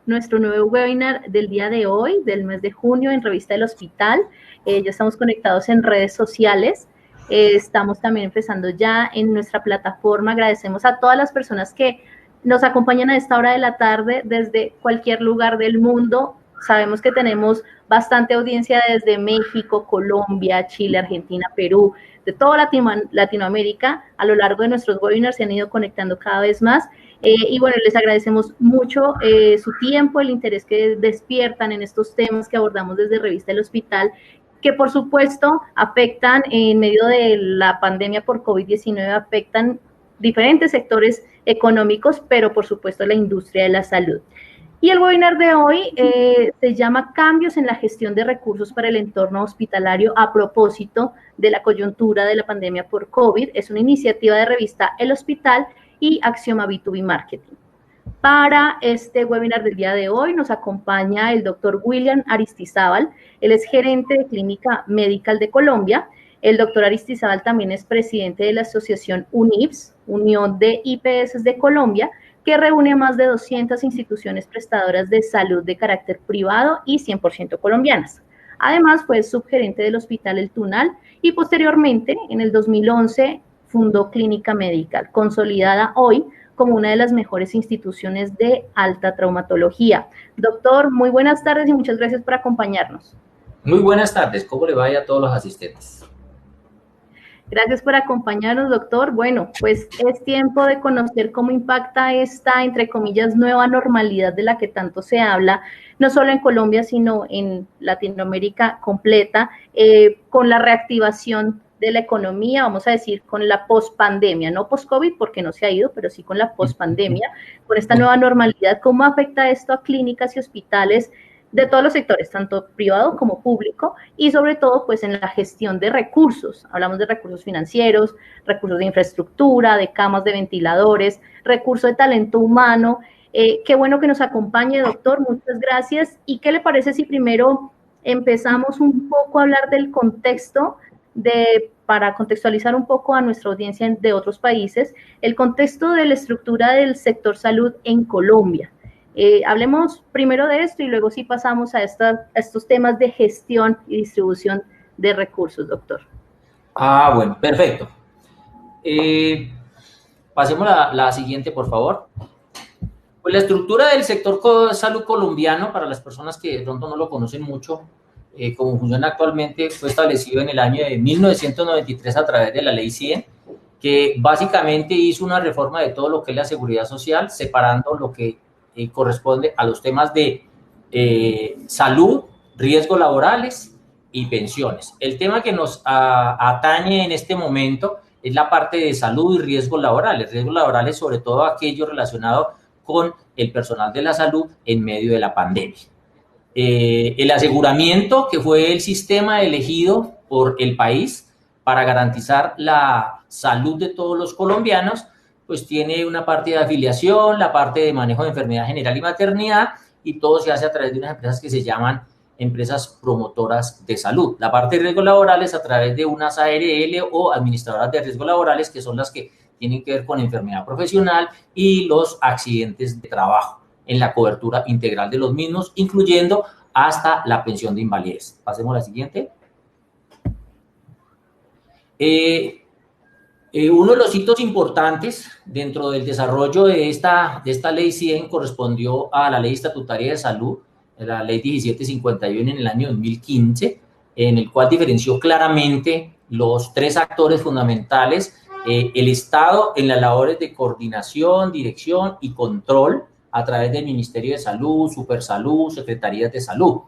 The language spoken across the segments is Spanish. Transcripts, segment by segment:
nuestro nuevo webinar del día de hoy, del mes de junio, en Revista del Hospital. Ya estamos conectados en redes sociales. Estamos también empezando ya en nuestra plataforma. Agradecemos a todas las personas que nos acompañan a esta hora de la tarde desde cualquier lugar del mundo. Sabemos que tenemos bastante audiencia desde México, Colombia, Chile, Argentina, Perú, de toda Latinoamérica. A lo largo de nuestros webinars se han ido conectando cada vez más. Y bueno, les agradecemos mucho su tiempo, el interés que despiertan en estos temas que abordamos desde Revista del Hospital, que por supuesto afectan en medio de la pandemia por COVID-19, afectan diferentes sectores económicos, pero por supuesto la industria de la salud. Y el webinar de hoy se llama Cambios en la gestión de recursos para el entorno hospitalario a propósito de la coyuntura de la pandemia por COVID. Es una iniciativa de revista El Hospital y Axioma B2B Marketing. Para este webinar del día de hoy nos acompaña el doctor William Aristizábal. Él es gerente de Clínica Medical de Colombia. El doctor Aristizábal también es presidente de la asociación UNIPS, Unión de IPS de Colombia, que reúne a más de 200 instituciones prestadoras de salud de carácter privado y 100% colombianas. Además, fue subgerente del Hospital El Tunal y posteriormente, en el 2011, fundó Clínica Medical, consolidada hoy como una de las mejores instituciones de alta traumatología. Doctor, muy buenas tardes y muchas gracias por acompañarnos. Muy buenas tardes, ¿cómo le va a todos los asistentes? Gracias por acompañarnos, doctor. Bueno, pues es tiempo de conocer cómo impacta esta, entre comillas, nueva normalidad de la que tanto se habla, no solo en Colombia, sino en Latinoamérica completa, con la reactivación de la economía, vamos a decir, con la pospandemia, no post-COVID porque no se ha ido, pero sí con la pospandemia, con esta nueva normalidad. ¿Cómo afecta esto a clínicas y hospitales de todos los sectores, tanto privado como público, y sobre todo pues en la gestión de recursos? Hablamos de recursos financieros, recursos de infraestructura, de camas de ventiladores, recursos de talento humano. Qué bueno que nos acompañe, doctor, muchas gracias. ¿Y qué le parece si primero empezamos un poco a hablar del contexto, para contextualizar un poco a nuestra audiencia de otros países, el contexto de la estructura del sector salud en Colombia? Hablemos primero de esto y luego sí pasamos a estos temas de gestión y distribución de recursos, doctor. Bueno, perfecto. Pasemos a la siguiente, por favor. Pues la estructura del sector salud colombiano, para las personas que de pronto no lo conocen mucho, como funciona actualmente, fue establecido en el año de 1993 a través de la Ley 100, que básicamente hizo una reforma de todo lo que es la seguridad social, separando lo que corresponde a los temas de salud, riesgos laborales y pensiones. El tema que nos atañe en este momento es la parte de salud y riesgos laborales sobre todo aquello relacionado con el personal de la salud en medio de la pandemia. El aseguramiento, que fue el sistema elegido por el país para garantizar la salud de todos los colombianos, pues tiene una parte de afiliación, la parte de manejo de enfermedad general y maternidad, y todo se hace a través de unas empresas que se llaman empresas promotoras de salud. La parte de riesgos laborales a través de unas ARL o administradoras de riesgos laborales, que son las que tienen que ver con enfermedad profesional y los accidentes de trabajo, en la cobertura integral de los mismos, incluyendo hasta la pensión de invalidez. Pasemos a la siguiente. Uno de los hitos importantes dentro del desarrollo de esta Ley 100 correspondió a la Ley Estatutaria de Salud, la Ley 1751 en el año 2015, en el cual diferenció claramente los tres actores fundamentales, el Estado en las labores de coordinación, dirección y control a través del Ministerio de Salud, Supersalud, Secretarías de Salud.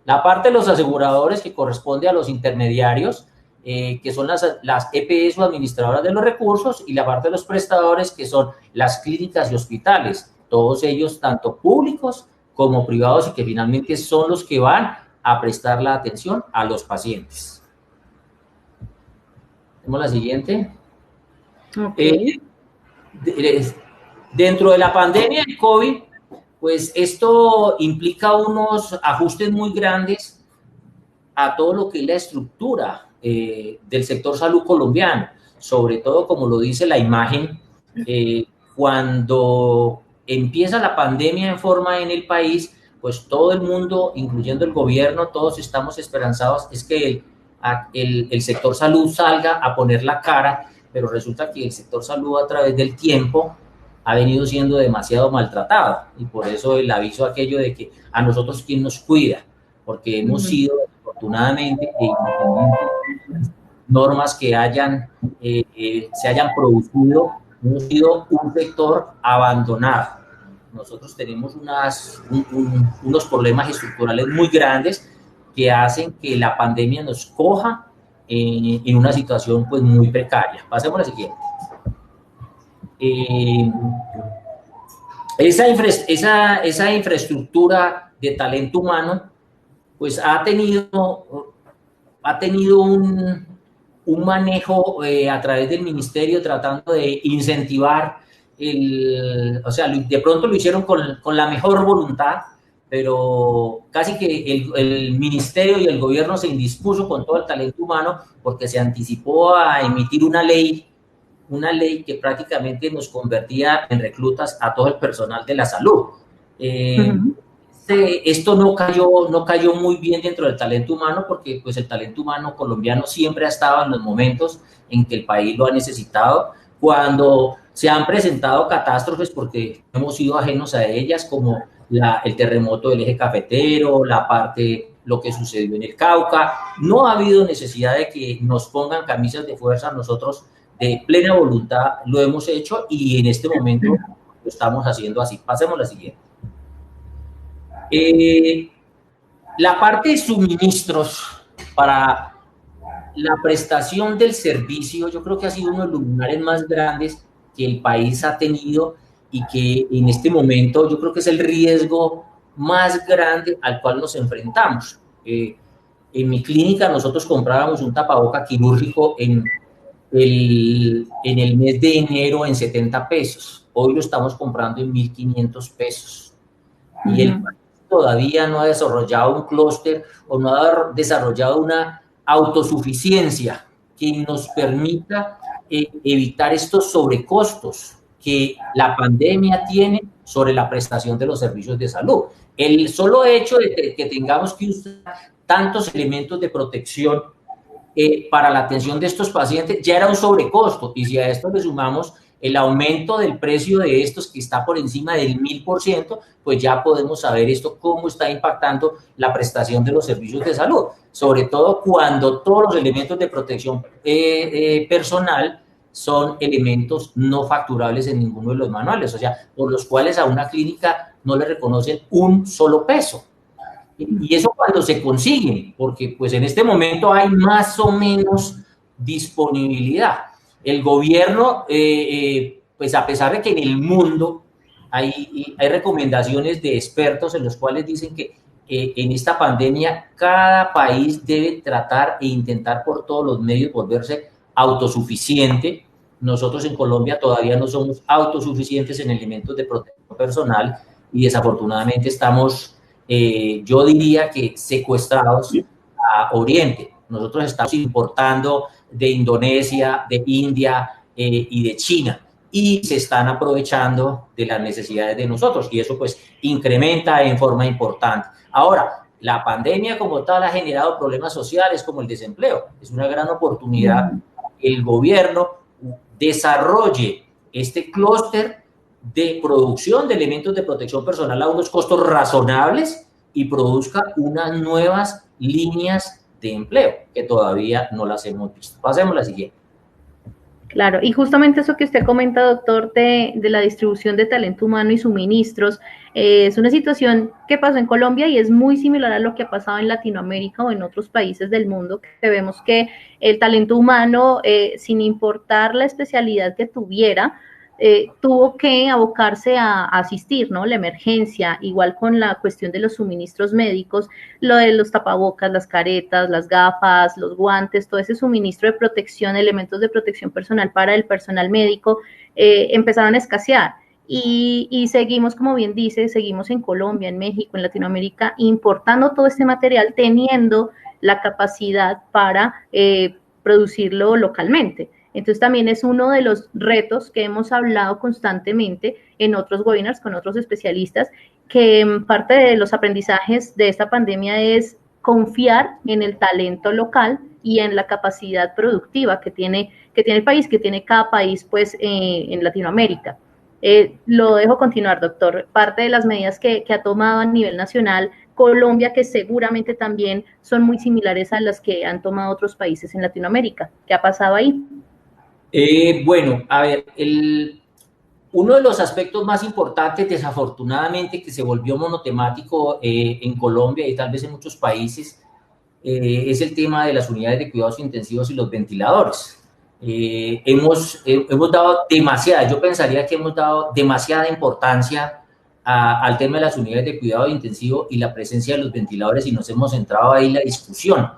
La parte de los aseguradores, que corresponde a los intermediarios, que son las EPS o administradoras de los recursos, y la parte de los prestadores, que son las clínicas y hospitales, todos ellos tanto públicos como privados, y que finalmente son los que van a prestar la atención a los pacientes. Tenemos la siguiente. Okay. Dentro de la pandemia de COVID, pues esto implica unos ajustes muy grandes a todo lo que es la estructura del sector salud colombiano, sobre todo, como lo dice la imagen, cuando empieza la pandemia en forma en el país, pues todo el mundo, incluyendo el gobierno, todos estamos esperanzados, es que el sector salud salga a poner la cara, pero resulta que el sector salud a través del tiempo ha venido siendo demasiado maltratado, y por eso el aviso aquello de que a nosotros quién nos cuida, porque hemos sido, afortunadamente, normas que se hayan producido, hemos sido un sector abandonado. Nosotros tenemos unos problemas estructurales muy grandes que hacen que la pandemia nos coja en una situación pues muy precaria. Pasemos a la siguiente. Esa infraestructura de talento humano pues ha tenido un manejo a través del ministerio tratando de incentivar o sea, de pronto lo hicieron con la mejor voluntad, pero casi que el ministerio y el gobierno se indispuso con todo el talento humano porque se anticipó a emitir una ley que prácticamente nos convertía en reclutas a todo el personal de la salud. Esto no cayó muy bien dentro del talento humano porque pues el talento humano colombiano siempre ha estado en los momentos en que el país lo ha necesitado, cuando se han presentado catástrofes porque hemos sido ajenos a ellas, como el terremoto del eje cafetero, lo que sucedió en el Cauca. No ha habido necesidad de que nos pongan camisas de fuerza, nosotros de plena voluntad lo hemos hecho y en este momento lo estamos haciendo así. Pasemos a la siguiente. La parte de suministros para la prestación del servicio, yo creo que ha sido uno de los lugares más grandes que el país ha tenido y que en este momento yo creo que es el riesgo más grande al cual nos enfrentamos. En mi clínica nosotros comprábamos un tapaboca quirúrgico en el mes de enero en 70 pesos. Hoy lo estamos comprando en 1.500 pesos. Y el país todavía no ha desarrollado un clúster o no ha desarrollado una autosuficiencia que nos permita evitar estos sobrecostos que la pandemia tiene sobre la prestación de los servicios de salud. El solo hecho de que tengamos que usar tantos elementos de protección para la atención de estos pacientes ya era un sobrecosto, y si a esto le sumamos el aumento del precio de estos que está por encima del 1000%, pues ya podemos saber esto cómo está impactando la prestación de los servicios de salud, sobre todo cuando todos los elementos de protección personal son elementos no facturables en ninguno de los manuales, o sea, por los cuales a una clínica no le reconocen un solo peso. Y eso cuando se consiguen, porque pues en este momento hay más o menos disponibilidad. El gobierno, pues a pesar de que en el mundo hay recomendaciones de expertos en los cuales dicen que en esta pandemia cada país debe tratar e intentar por todos los medios volverse autosuficiente. Nosotros en Colombia todavía no somos autosuficientes en elementos de protección personal y desafortunadamente estamos, yo diría que secuestrados a Oriente. Nosotros estamos importando de Indonesia, de India y de China, y se están aprovechando de las necesidades de nosotros, y eso pues incrementa en forma importante. Ahora, la pandemia como tal ha generado problemas sociales como el desempleo. Es una gran oportunidad que el gobierno desarrolle este clúster de producción de elementos de protección personal a unos costos razonables y produzca unas nuevas líneas de empleo que todavía no las hemos visto. Pasemos a la siguiente. Claro, y justamente eso que usted comenta, doctor, de la distribución de talento humano y suministros, es una situación que pasó en Colombia y es muy similar a lo que ha pasado en Latinoamérica o en otros países del mundo, que vemos que el talento humano, sin importar la especialidad que tuviera, tuvo que abocarse a asistir, ¿no? La emergencia, igual con la cuestión de los suministros médicos, lo de los tapabocas, las caretas, las gafas, los guantes, todo ese suministro de protección, elementos de protección personal para el personal médico, empezaron a escasear. Y seguimos, como bien dice, seguimos en Colombia, en México, en Latinoamérica, importando todo este material, teniendo la capacidad para producirlo localmente. Entonces también es uno de los retos que hemos hablado constantemente en otros webinars con otros especialistas, que parte de los aprendizajes de esta pandemia es confiar en el talento local y en la capacidad productiva que tiene el país, que tiene cada país pues en Latinoamérica. Lo dejo continuar, doctor. Parte de las medidas que ha tomado a nivel nacional Colombia, que seguramente también son muy similares a las que han tomado otros países en Latinoamérica. ¿Qué ha pasado ahí? Bueno, a ver, uno de los aspectos más importantes, desafortunadamente, que se volvió monotemático en Colombia y tal vez en muchos países, es el tema de las unidades de cuidados intensivos y los ventiladores. Hemos dado demasiada, yo pensaría que hemos dado demasiada importancia al tema de las unidades de cuidado intensivo y la presencia de los ventiladores, y nos hemos centrado ahí en la discusión,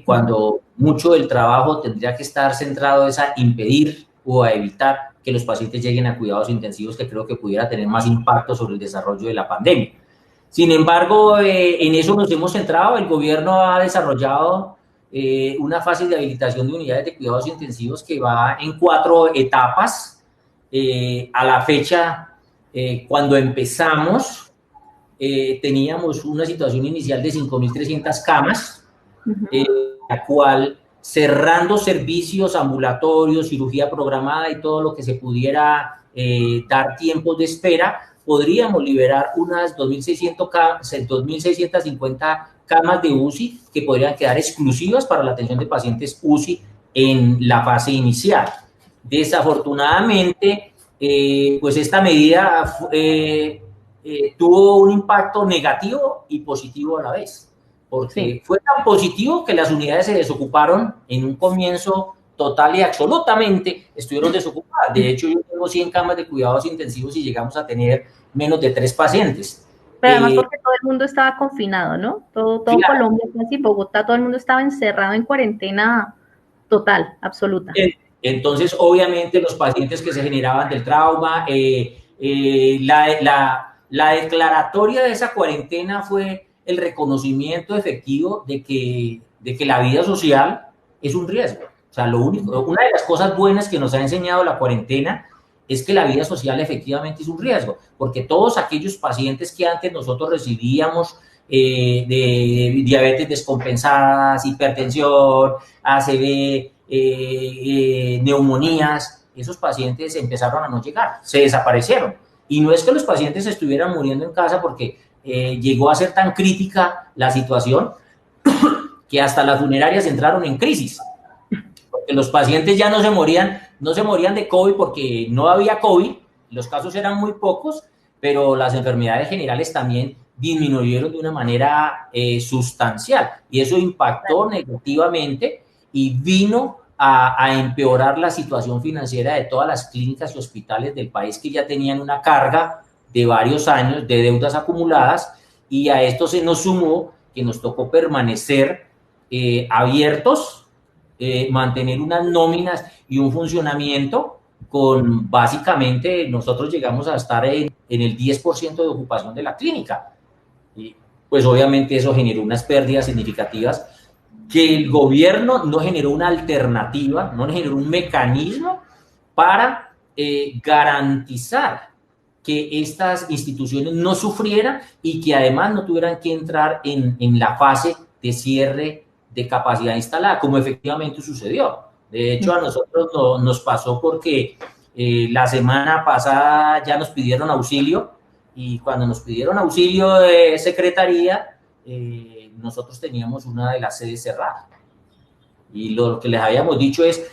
cuando mucho del trabajo tendría que estar centrado es a impedir o a evitar que los pacientes lleguen a cuidados intensivos, que creo que pudiera tener más impacto sobre el desarrollo de la pandemia. Sin embargo, en eso nos hemos centrado. El gobierno ha desarrollado una fase de habilitación de unidades de cuidados intensivos que va en 4 etapas. A la fecha, cuando empezamos, teníamos una situación inicial de 5.300 camas, la cual, cerrando servicios ambulatorios, cirugía programada y todo lo que se pudiera dar tiempos de espera, podríamos liberar unas 2.650 camas de UCI que podrían quedar exclusivas para la atención de pacientes UCI en la fase inicial. Desafortunadamente, pues esta medida tuvo un impacto negativo y positivo a la vez, porque fue tan positivo que las unidades se desocuparon en un comienzo total y absolutamente, estuvieron desocupadas. De hecho, yo tengo 100 camas de cuidados intensivos y llegamos a tener menos de 3 pacientes. Pero además porque todo el mundo estaba confinado, ¿no? Todo claro. Colombia, casi Bogotá, todo el mundo estaba encerrado en cuarentena total, absoluta. Entonces, obviamente, los pacientes que se generaban del trauma, la declaratoria de esa cuarentena fue el reconocimiento efectivo de que la vida social es un riesgo. O sea, una de las cosas buenas que nos ha enseñado la cuarentena es que la vida social efectivamente es un riesgo, porque todos aquellos pacientes que antes nosotros recibíamos de diabetes descompensadas, hipertensión, ACV, neumonías, esos pacientes empezaron a no llegar, se desaparecieron. Y no es que los pacientes estuvieran muriendo en casa, porque llegó a ser tan crítica la situación que hasta las funerarias entraron en crisis, porque los pacientes ya no se morían de COVID porque no había COVID, los casos eran muy pocos, pero las enfermedades generales también disminuyeron de una manera sustancial, y eso impactó negativamente y vino a empeorar la situación financiera de todas las clínicas y hospitales del país, que ya tenían una carga de varios años de deudas acumuladas, y a esto se nos sumó que nos tocó permanecer abiertos, mantener unas nóminas y un funcionamiento con, básicamente, nosotros llegamos a estar en el 10% de ocupación de la clínica, y pues obviamente eso generó unas pérdidas significativas, que el gobierno no generó una alternativa, no generó un mecanismo para garantizar que estas instituciones no sufrieran y que además no tuvieran que entrar en la fase de cierre de capacidad instalada, como efectivamente sucedió. De hecho, a nosotros nos pasó porque la semana pasada ya nos pidieron auxilio, y cuando nos pidieron auxilio de secretaría, nosotros teníamos una de las sedes cerradas. Y lo que les habíamos dicho es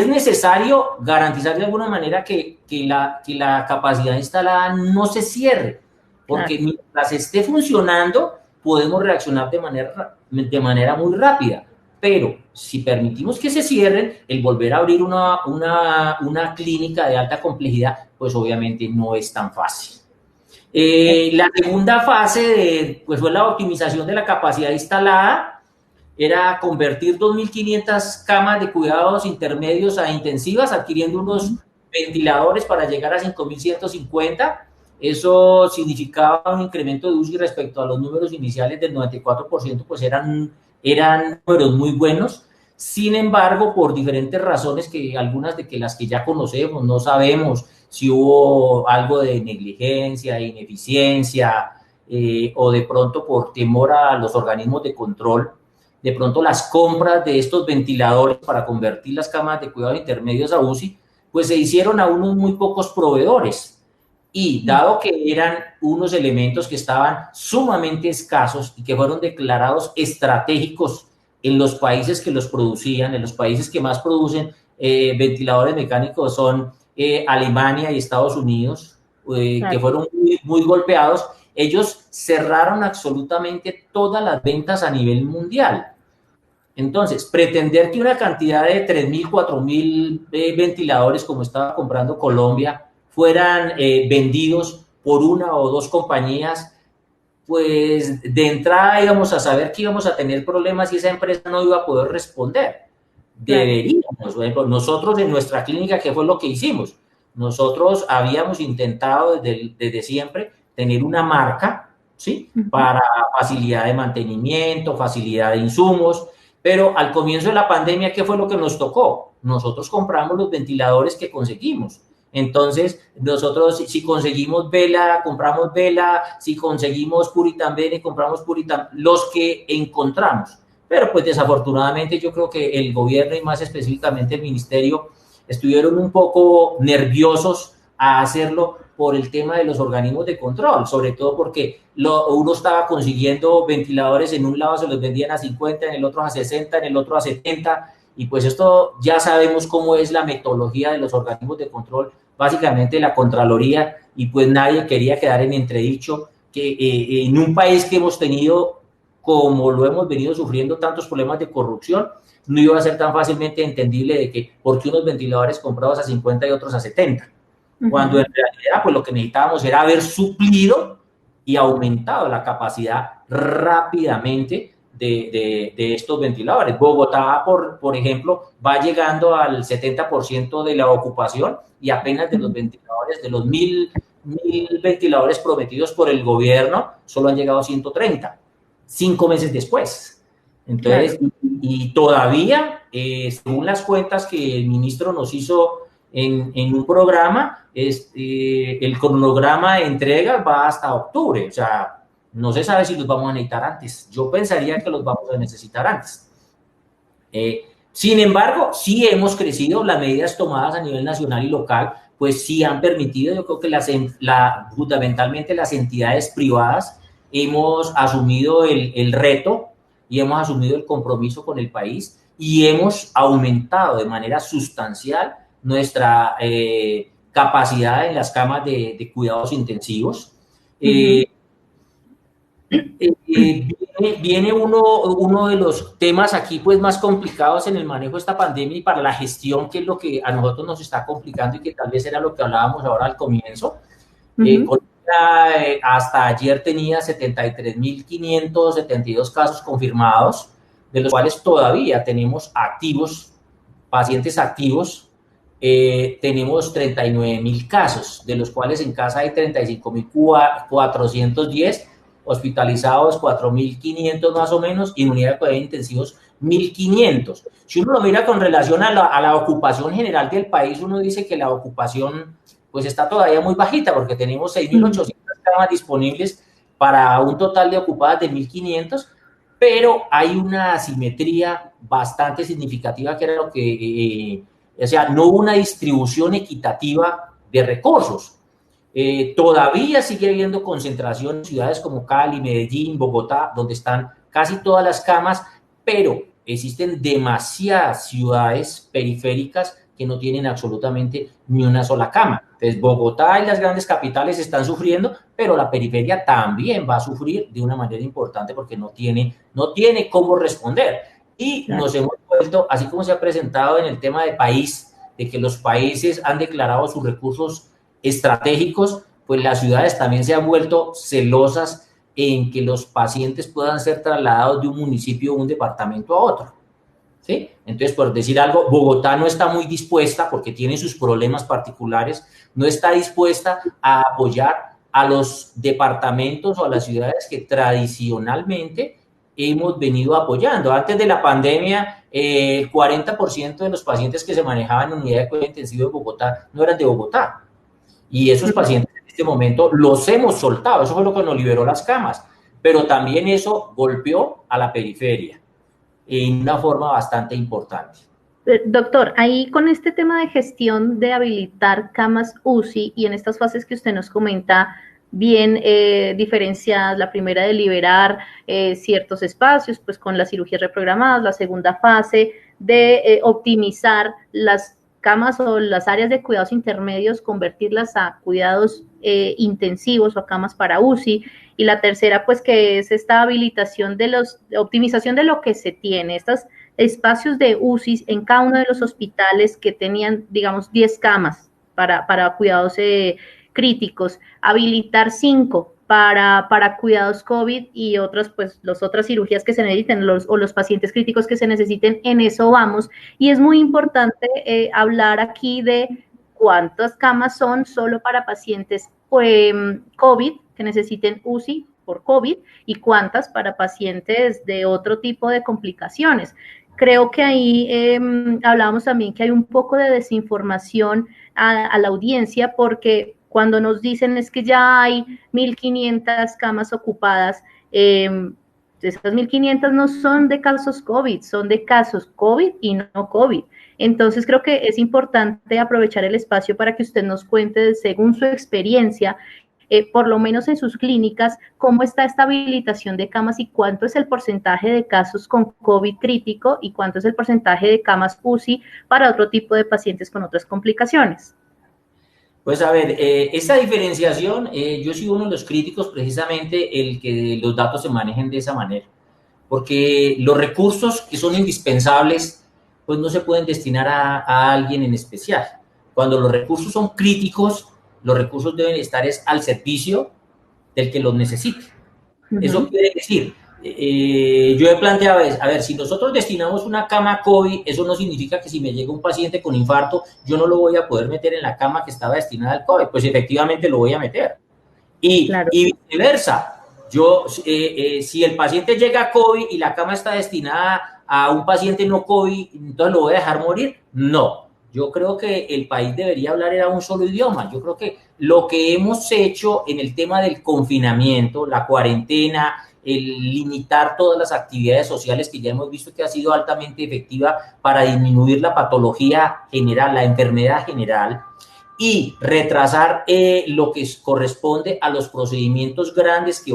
necesario garantizar de alguna manera que la capacidad instalada no se cierre, porque mientras esté funcionando podemos reaccionar de manera muy rápida, pero si permitimos que se cierren, el volver a abrir una clínica de alta complejidad, pues obviamente no es tan fácil. La segunda fase pues fue la optimización de la capacidad instalada. Era convertir 2.500 camas de cuidados intermedios a intensivas, adquiriendo unos ventiladores para llegar a 5.150. Eso significaba un incremento de UCI respecto a los números iniciales del 94%, pues eran números muy buenos. Sin embargo, por diferentes razones, que algunas de que las que ya conocemos, no sabemos si hubo algo de negligencia, ineficiencia, o de pronto por temor a los organismos de control, de pronto las compras de estos ventiladores para convertir las camas de cuidados intermedios a UCI, pues se hicieron a unos muy pocos proveedores. Y dado que eran unos elementos que estaban sumamente escasos y que fueron declarados estratégicos en los países que los producían, en los países que más producen ventiladores mecánicos son Alemania y Estados Unidos, que fueron muy, muy golpeados, ellos cerraron absolutamente todas las ventas a nivel mundial. Entonces, pretender que una cantidad de 3.000, 4.000 ventiladores, como estaba comprando Colombia, fueran vendidos por una o dos compañías, pues de entrada íbamos a saber que íbamos a tener problemas y esa empresa no iba a poder responder. Deberíamos, por ejemplo, nosotros en nuestra clínica, ¿qué fue lo que hicimos? Nosotros habíamos intentado desde siempre tener una marca, ¿sí? Para facilidad de mantenimiento, facilidad de insumos, pero al comienzo de la pandemia, ¿qué fue lo que nos tocó? Nosotros compramos los ventiladores que conseguimos. Entonces, nosotros si conseguimos Vela, compramos Vela, si conseguimos Puritan Bene, compramos Puritan, los que encontramos. Pero pues desafortunadamente yo creo que el gobierno y más específicamente el ministerio estuvieron un poco nerviosos a hacerlo por el tema de los organismos de control, sobre todo porque uno estaba consiguiendo ventiladores, en un lado se los vendían a 50, en el otro a 60, en el otro a 70, y pues esto ya sabemos cómo es la metodología de los organismos de control, básicamente la Contraloría, y pues nadie quería quedar en entredicho que en un país que hemos tenido, como lo hemos venido sufriendo, tantos problemas de corrupción, no iba a ser tan fácilmente entendible de que por qué unos ventiladores comprados a 50 y otros a 70. Cuando en realidad pues lo que necesitábamos era haber suplido y aumentado la capacidad rápidamente de estos ventiladores. Bogotá, por ejemplo, va llegando al 70% de la ocupación y apenas de los ventiladores, de los 1.000 ventiladores prometidos por el gobierno, solo han llegado 130, 5 meses después. Entonces, claro. y todavía, según las cuentas que el ministro nos hizo en un programa, el cronograma de entrega va hasta octubre, o sea, no se sabe si los vamos a necesitar antes. Yo pensaría que los vamos a necesitar antes. Sin embargo, sí hemos crecido, las medidas tomadas a nivel nacional y local, pues sí han permitido, yo creo que fundamentalmente las entidades privadas hemos asumido el reto y hemos asumido el compromiso con el país y hemos aumentado de manera sustancial nuestra capacidad en las camas de cuidados intensivos. Viene uno de los temas aquí pues más complicados en el manejo de esta pandemia y para la gestión, que es lo que a nosotros nos está complicando y que tal vez era lo que hablábamos ahora al comienzo. Hasta ayer tenía 73.572 casos confirmados, de los cuales todavía tenemos activos, pacientes activos. Tenemos 39.000 casos, de los cuales en casa hay 35.410, hospitalizados 4.500 más o menos, y en unidad de cuidados intensivos 1.500. Si uno lo mira con relación a la ocupación general del país, uno dice que la ocupación pues está todavía muy bajita, porque tenemos 6.800 camas disponibles para un total de ocupadas de 1.500, pero hay una asimetría bastante significativa que era lo que... o sea, no hubo una distribución equitativa de recursos. Todavía sigue habiendo concentración en ciudades como Cali, Medellín, Bogotá, donde están casi todas las camas, pero existen demasiadas ciudades periféricas que no tienen absolutamente ni una sola cama. Entonces, Bogotá y las grandes capitales están sufriendo, pero la periferia también va a sufrir de una manera importante porque no tiene cómo responder. Y claro, nos hemos vuelto, así como se ha presentado en el tema de país, de que los países han declarado sus recursos estratégicos, pues las ciudades también se han vuelto celosas en que los pacientes puedan ser trasladados de un municipio o un departamento a otro, ¿sí? Entonces, por decir algo, Bogotá no está muy dispuesta, porque tiene sus problemas particulares, no está dispuesta a apoyar a los departamentos o a las ciudades que tradicionalmente hemos venido apoyando. Antes de la pandemia, el 40% de los pacientes que se manejaban en unidad de cuidado intensivo en Bogotá no eran de Bogotá. Y esos pacientes en este momento los hemos soltado. Eso fue lo que nos liberó las camas. Pero también eso golpeó a la periferia en una forma bastante importante. Doctor, ahí con este tema de gestión de habilitar camas UCI y en estas fases que usted nos comenta, bien diferenciadas, la primera de liberar ciertos espacios, pues con las cirugías reprogramadas, la segunda fase de optimizar las camas o las áreas de cuidados intermedios, convertirlas a cuidados intensivos o a camas para UCI, y la tercera, pues que es esta habilitación de optimización de lo que se tiene, estas espacios de UCI en cada uno de los hospitales que tenían, digamos, 10 camas para cuidados críticos, habilitar 5 para cuidados COVID y otras, pues, las otras cirugías que se necesiten o los pacientes críticos que se necesiten, en eso vamos. Y es muy importante hablar aquí de cuántas camas son solo para pacientes COVID que necesiten UCI por COVID y cuántas para pacientes de otro tipo de complicaciones. Creo que ahí hablábamos también que hay un poco de desinformación a la audiencia porque cuando nos dicen es que ya hay 1.500 camas ocupadas, esas 1.500 no son de casos COVID, son de casos COVID y no COVID. Entonces creo que es importante aprovechar el espacio para que usted nos cuente, según su experiencia, por lo menos en sus clínicas, cómo está esta habilitación de camas y cuánto es el porcentaje de casos con COVID crítico y cuánto es el porcentaje de camas UCI para otro tipo de pacientes con otras complicaciones. Pues a ver, esta diferenciación, yo soy uno de los críticos precisamente el que los datos se manejen de esa manera, porque los recursos que son indispensables, pues no se pueden destinar a alguien en especial. Cuando los recursos son críticos, los recursos deben estar al servicio del que los necesite. Eso quiere decir, yo he planteado, a ver, si nosotros destinamos una cama COVID, eso no significa que si me llega un paciente con infarto, yo no lo voy a poder meter en la cama que estaba destinada al COVID, pues efectivamente lo voy a meter. Y viceversa, si el paciente llega a COVID y la cama está destinada a un paciente no COVID, entonces lo voy a dejar morir. No, yo creo que el país debería hablar en un solo idioma. Yo creo que lo que hemos hecho en el tema del confinamiento, la cuarentena, el limitar todas las actividades sociales que ya hemos visto que ha sido altamente efectiva para disminuir la patología general, la enfermedad general, y retrasar lo que corresponde a los procedimientos grandes que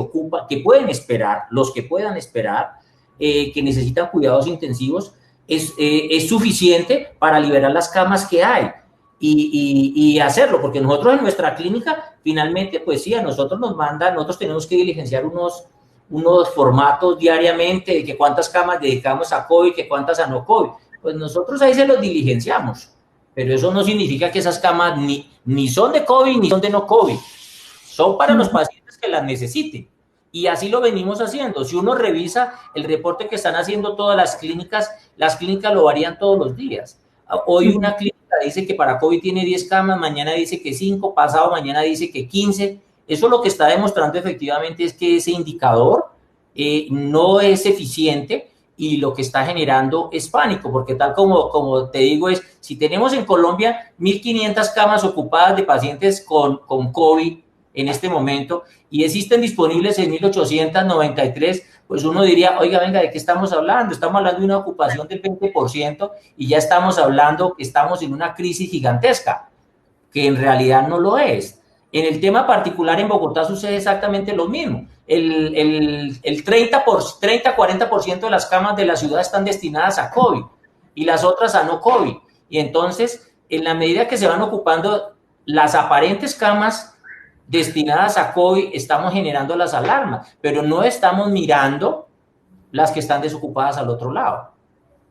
pueden esperar, los que puedan esperar, que necesitan cuidados intensivos, es suficiente para liberar las camas que hay y hacerlo, porque nosotros en nuestra clínica, finalmente, pues sí, a nosotros nos mandan, nosotros tenemos que diligenciar unos formatos diariamente de que cuántas camas dedicamos a COVID, que cuántas a no COVID. Pues nosotros ahí se los diligenciamos, pero eso no significa que esas camas ni son de COVID ni son de no COVID, son para los pacientes que las necesiten. Y así lo venimos haciendo. Si uno revisa el reporte que están haciendo todas las clínicas lo varían todos los días. Hoy una clínica dice que para COVID tiene 10 camas, mañana dice que 5, pasado mañana dice que 15. Eso lo que está demostrando efectivamente es que ese indicador no es eficiente y lo que está generando es pánico, porque tal como te digo es, si tenemos en Colombia 1.500 camas ocupadas de pacientes con COVID en este momento y existen disponibles 6.893, pues uno diría, oiga, venga, ¿de qué estamos hablando? Estamos hablando de una ocupación del 20% y ya estamos hablando que estamos en una crisis gigantesca, que en realidad no lo es. En el tema particular en Bogotá sucede exactamente lo mismo. El 30-40% de las camas de la ciudad están destinadas a COVID y las otras a no COVID. Y entonces, en la medida que se van ocupando las aparentes camas destinadas a COVID, estamos generando las alarmas, pero no estamos mirando las que están desocupadas al otro lado.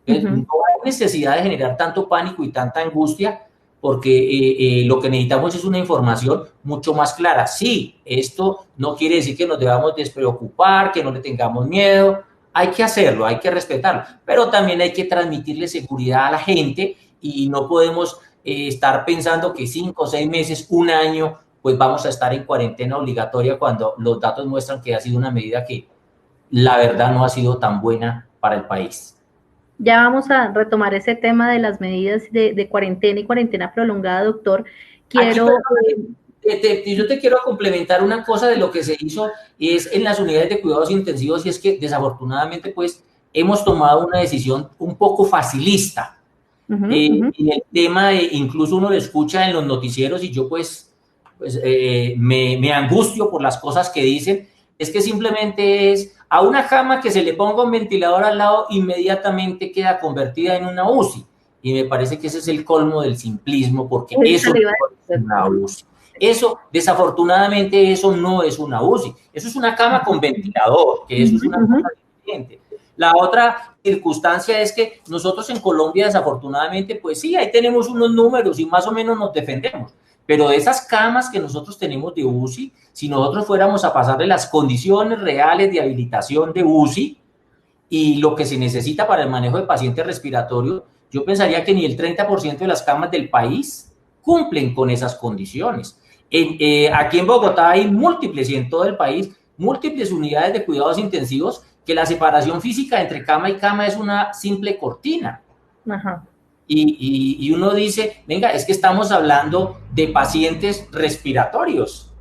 Entonces, no hay necesidad de generar tanto pánico y tanta angustia, porque lo que necesitamos es una información mucho más clara. Sí, esto no quiere decir que nos debamos despreocupar, que no le tengamos miedo, hay que hacerlo, hay que respetarlo, pero también hay que transmitirle seguridad a la gente y no podemos estar pensando que 5 o 6 meses, un año, pues vamos a estar en cuarentena obligatoria cuando los datos muestran que ha sido una medida que la verdad no ha sido tan buena para el país. Ya vamos a retomar ese tema de las medidas de cuarentena y cuarentena prolongada, doctor. Aquí, Quiero... yo te quiero complementar una cosa de lo que se hizo, y es en las unidades de cuidados intensivos, y es que desafortunadamente pues hemos tomado una decisión un poco facilista. En el tema de, incluso uno lo escucha en los noticieros y yo me angustio por las cosas que dicen, es que simplemente es a una cama que se le ponga un ventilador al lado, inmediatamente queda convertida en una UCI. Y me parece que ese es el colmo del simplismo, porque eso no es una UCI. Eso, desafortunadamente, eso no es una UCI. Eso es una cama con ventilador, que eso es una cosa diferente. La otra circunstancia es que nosotros en Colombia, desafortunadamente, pues sí, ahí tenemos unos números y más o menos nos defendemos. Pero de esas camas que nosotros tenemos de UCI, si nosotros fuéramos a pasarle las condiciones reales de habilitación de UCI y lo que se necesita para el manejo de pacientes respiratorios, yo pensaría que ni el 30% de las camas del país cumplen con esas condiciones. Aquí en Bogotá hay múltiples, y en todo el país, múltiples unidades de cuidados intensivos que la separación física entre cama y cama es una simple cortina. Ajá. Y uno dice, venga, es que estamos hablando de pacientes respiratorios,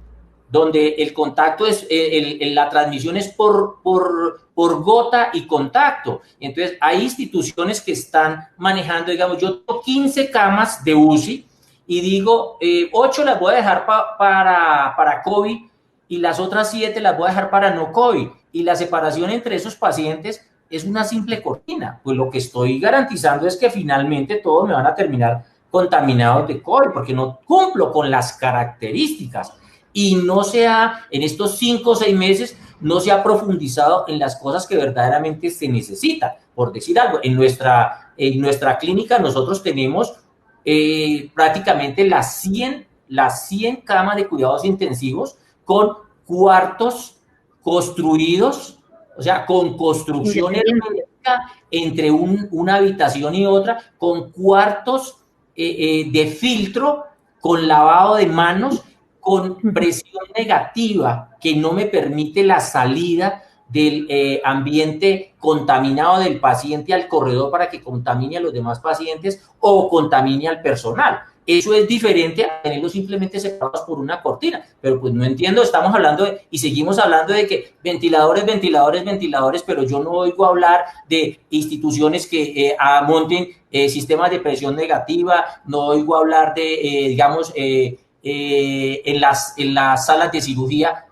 donde el contacto es, la transmisión es por gota y contacto. Entonces, hay instituciones que están manejando, digamos, yo tengo 15 camas de UCI y digo, 8 las voy a dejar para COVID y las otras 7 las voy a dejar para no COVID. Y la separación entre esos pacientes es una simple cortina. Pues lo que estoy garantizando es que finalmente todos me van a terminar contaminados de COVID, porque no cumplo con las características. Y no se ha, en estos 5 o 6 meses, no se ha profundizado en las cosas que verdaderamente se necesitan. Por decir algo, en nuestra clínica nosotros tenemos prácticamente las 100 camas de cuidados intensivos con cuartos construidos, o sea, con construcción hermética entre una habitación y otra, con cuartos de filtro, con lavado de manos, con presión negativa que no me permite la salida del ambiente contaminado del paciente al corredor para que contamine a los demás pacientes o contamine al personal. Eso es diferente a tenerlos simplemente separados por una cortina. Pero pues no entiendo, estamos hablando y seguimos hablando de que ventiladores, pero yo no oigo hablar de instituciones que monten sistemas de presión negativa, no oigo hablar de, digamos, en las salas de cirugía.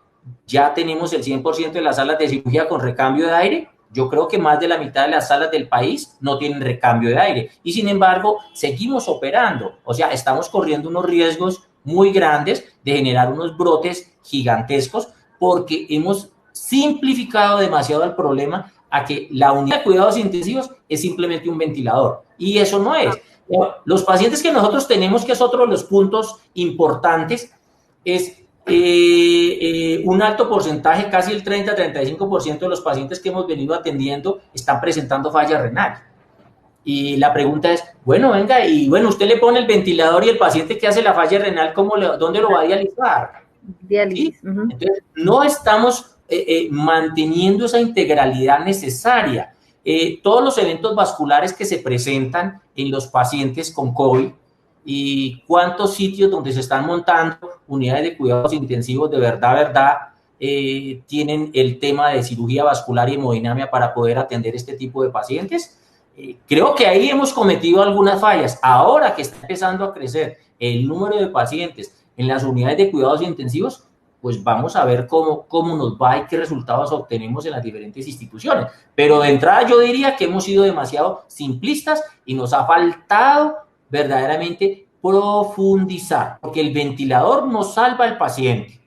Ya tenemos el 100% de las salas de cirugía con recambio de aire. Yo creo que más de la mitad de las salas del país no tienen recambio de aire y sin embargo seguimos operando. O sea, estamos corriendo unos riesgos muy grandes de generar unos brotes gigantescos porque hemos simplificado demasiado el problema a que la unidad de cuidados intensivos es simplemente un ventilador y eso no es. Los pacientes que nosotros tenemos, que es otro de los puntos importantes, es un alto porcentaje, casi el 30-35% de los pacientes que hemos venido atendiendo están presentando falla renal. Y la pregunta es, bueno, venga, y bueno, usted le pone el ventilador y el paciente que hace la falla renal, ¿dónde lo va a dializar? ¿Sí? Entonces, no estamos manteniendo esa integralidad necesaria. Todos los eventos vasculares que se presentan en los pacientes con COVID, y cuántos sitios donde se están montando unidades de cuidados intensivos de verdad, tienen el tema de cirugía vascular y hemodinamia para poder atender este tipo de pacientes. Creo que ahí hemos cometido algunas fallas. Ahora que está empezando a crecer el número de pacientes en las unidades de cuidados intensivos, pues vamos a ver cómo nos va y qué resultados obtenemos en las diferentes instituciones. Pero de entrada yo diría que hemos sido demasiado simplistas y nos ha faltado verdaderamente profundizar, porque el ventilador no salva al paciente.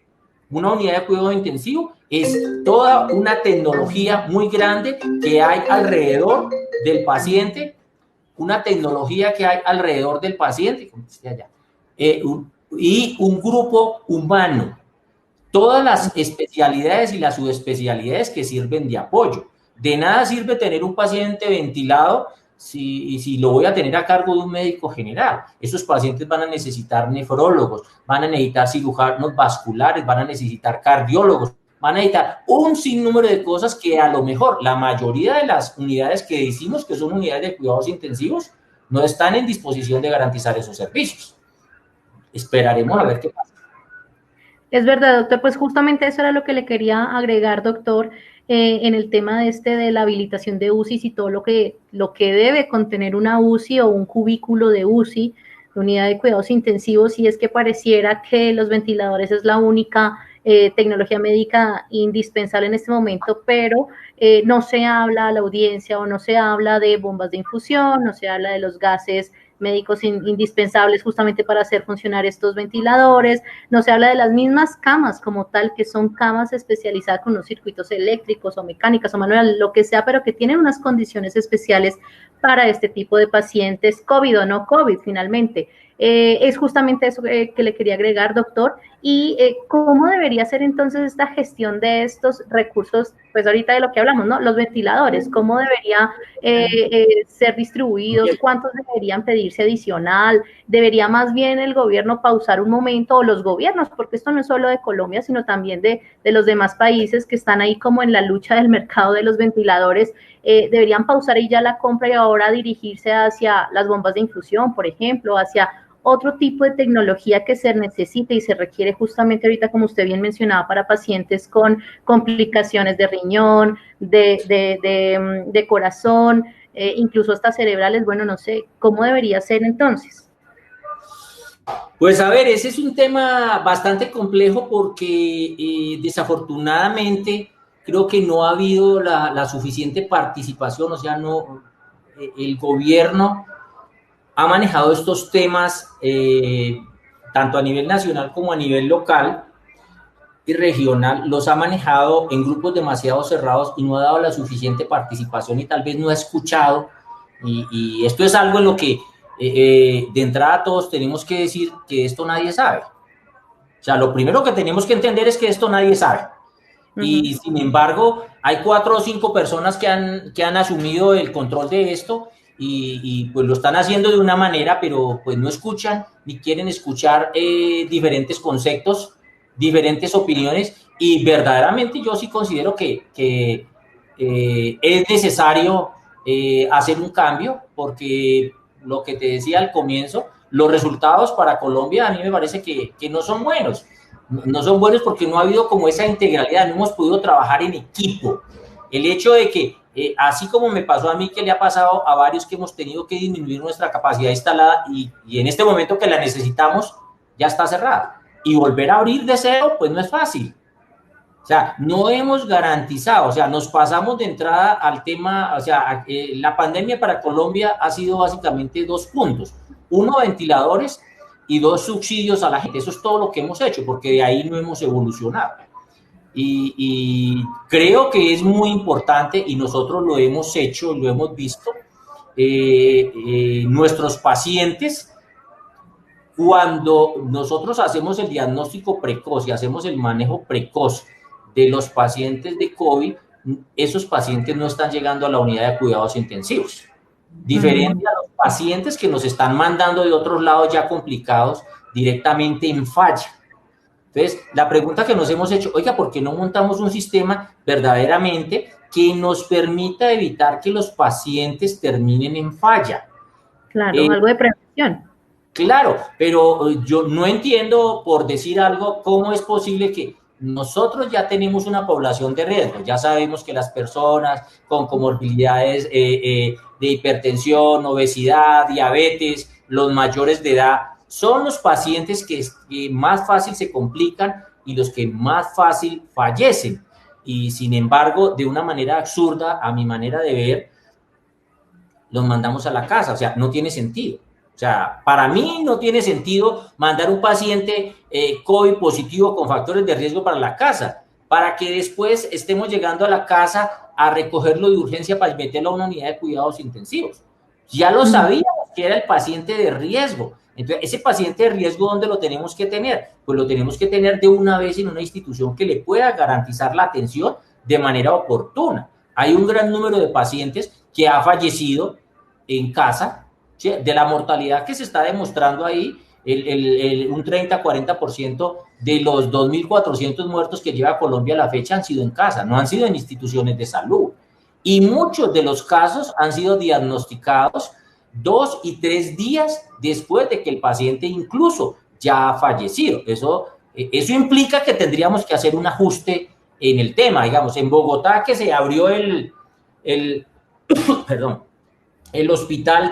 Una unidad de cuidado intensivo es toda una tecnología muy grande que hay alrededor del paciente, y un grupo humano, todas las especialidades y las subespecialidades que sirven de apoyo. De nada sirve tener un paciente ventilado si lo voy a tener a cargo de un médico general. Esos pacientes van a necesitar nefrólogos, van a necesitar cirujanos vasculares, van a necesitar cardiólogos, van a necesitar un sinnúmero de cosas que a lo mejor la mayoría de las unidades que decimos que son unidades de cuidados intensivos no están en disposición de garantizar esos servicios. Esperaremos a ver qué pasa. Es verdad, doctor, pues justamente eso era lo que le quería agregar, doctor, en el tema de la habilitación de UCIs y todo lo que debe contener una UCI o un cubículo de UCI, de unidad de cuidados intensivos, y es que pareciera que los ventiladores es la única tecnología médica indispensable en este momento, pero no se habla a la audiencia o no se habla de bombas de infusión, no se habla de los gases médicos indispensables justamente para hacer funcionar estos ventiladores, no se habla de las mismas camas como tal, que son camas especializadas con unos circuitos eléctricos o mecánicas o manuales, lo que sea, pero que tienen unas condiciones especiales para este tipo de pacientes, COVID o no COVID, finalmente. Es justamente eso que le quería agregar, doctor. ¿Y cómo debería ser entonces esta gestión de estos recursos? Pues ahorita de lo que hablamos, ¿no? Los ventiladores, ¿cómo debería ser distribuidos? ¿Cuántos deberían pedirse adicional? ¿Debería más bien el gobierno pausar un momento, o los gobiernos, porque esto no es solo de Colombia, sino también de los demás países que están ahí como en la lucha del mercado de los ventiladores? Deberían pausar ahí ya la compra y ahora dirigirse hacia las bombas de infusión, por ejemplo, hacia otro tipo de tecnología que se necesita y se requiere justamente ahorita, como usted bien mencionaba, para pacientes con complicaciones de riñón, de corazón, incluso hasta cerebrales. Bueno, no sé, ¿cómo debería ser entonces? Pues a ver, ese es un tema bastante complejo porque desafortunadamente creo que no ha habido la suficiente participación, o sea, no, el gobierno ha manejado estos temas tanto a nivel nacional como a nivel local y regional, los ha manejado en grupos demasiado cerrados y no ha dado la suficiente participación y tal vez no ha escuchado. Y esto es algo en lo que de entrada todos tenemos que decir que esto nadie sabe. O sea, lo primero que tenemos que entender es que esto nadie sabe. Y sin embargo, hay 4 o 5 personas que han asumido el control de esto y pues lo están haciendo de una manera, pero pues no escuchan ni quieren escuchar diferentes conceptos, diferentes opiniones, y verdaderamente yo sí considero que es necesario hacer un cambio, porque lo que te decía al comienzo, los resultados para Colombia a mí me parece que no son buenos. No son buenos porque no ha habido como esa integralidad, no hemos podido trabajar en equipo. El hecho de que, así como me pasó a mí, que le ha pasado a varios que hemos tenido que disminuir nuestra capacidad instalada y en este momento que la necesitamos, ya está cerrada. Y volver a abrir de cero, pues no es fácil. O sea, no hemos garantizado, o sea, nos pasamos de entrada al tema, o sea, la pandemia para Colombia ha sido básicamente 2 puntos. 1, ventiladores, y 2, subsidios a la gente. Eso es todo lo que hemos hecho, porque de ahí no hemos evolucionado. Y creo que es muy importante, y nosotros lo hemos hecho, lo hemos visto, nuestros pacientes, cuando nosotros hacemos el diagnóstico precoz y hacemos el manejo precoz de los pacientes de COVID, esos pacientes no están llegando a la unidad de cuidados intensivos. Diferente a los pacientes que nos están mandando de otros lados ya complicados directamente en falla. Entonces, la pregunta que nos hemos hecho, oiga, ¿por qué no montamos un sistema verdaderamente que nos permita evitar que los pacientes terminen en falla? Claro, algo de prevención. Claro, pero yo no entiendo, por decir algo, cómo es posible que nosotros ya tenemos una población de riesgo. Ya sabemos que las personas con comorbilidades de hipertensión, obesidad, diabetes, los mayores de edad, son los pacientes que más fácil se complican y los que más fácil fallecen. Y sin embargo, de una manera absurda, a mi manera de ver, los mandamos a la casa. O sea, no tiene sentido. O sea, para mí no tiene sentido mandar un paciente COVID positivo con factores de riesgo para la casa, para que después estemos llegando a la casa a recogerlo de urgencia para meterlo a una unidad de cuidados intensivos. Ya lo sabíamos que era el paciente de riesgo. Entonces, ese paciente de riesgo, ¿dónde lo tenemos que tener? Pues lo tenemos que tener de una vez en una institución que le pueda garantizar la atención de manera oportuna. Hay un gran número de pacientes que ha fallecido en casa, ¿sí? De la mortalidad que se está demostrando ahí, un 30-40% de los 2.400 muertos que lleva Colombia a la fecha han sido en casa, no han sido en instituciones de salud. Y muchos de los casos han sido diagnosticados 2 y 3 días después de que el paciente incluso ya ha fallecido. Eso implica que tendríamos que hacer un ajuste en el tema. Digamos, en Bogotá, que se abrió perdón, el hospital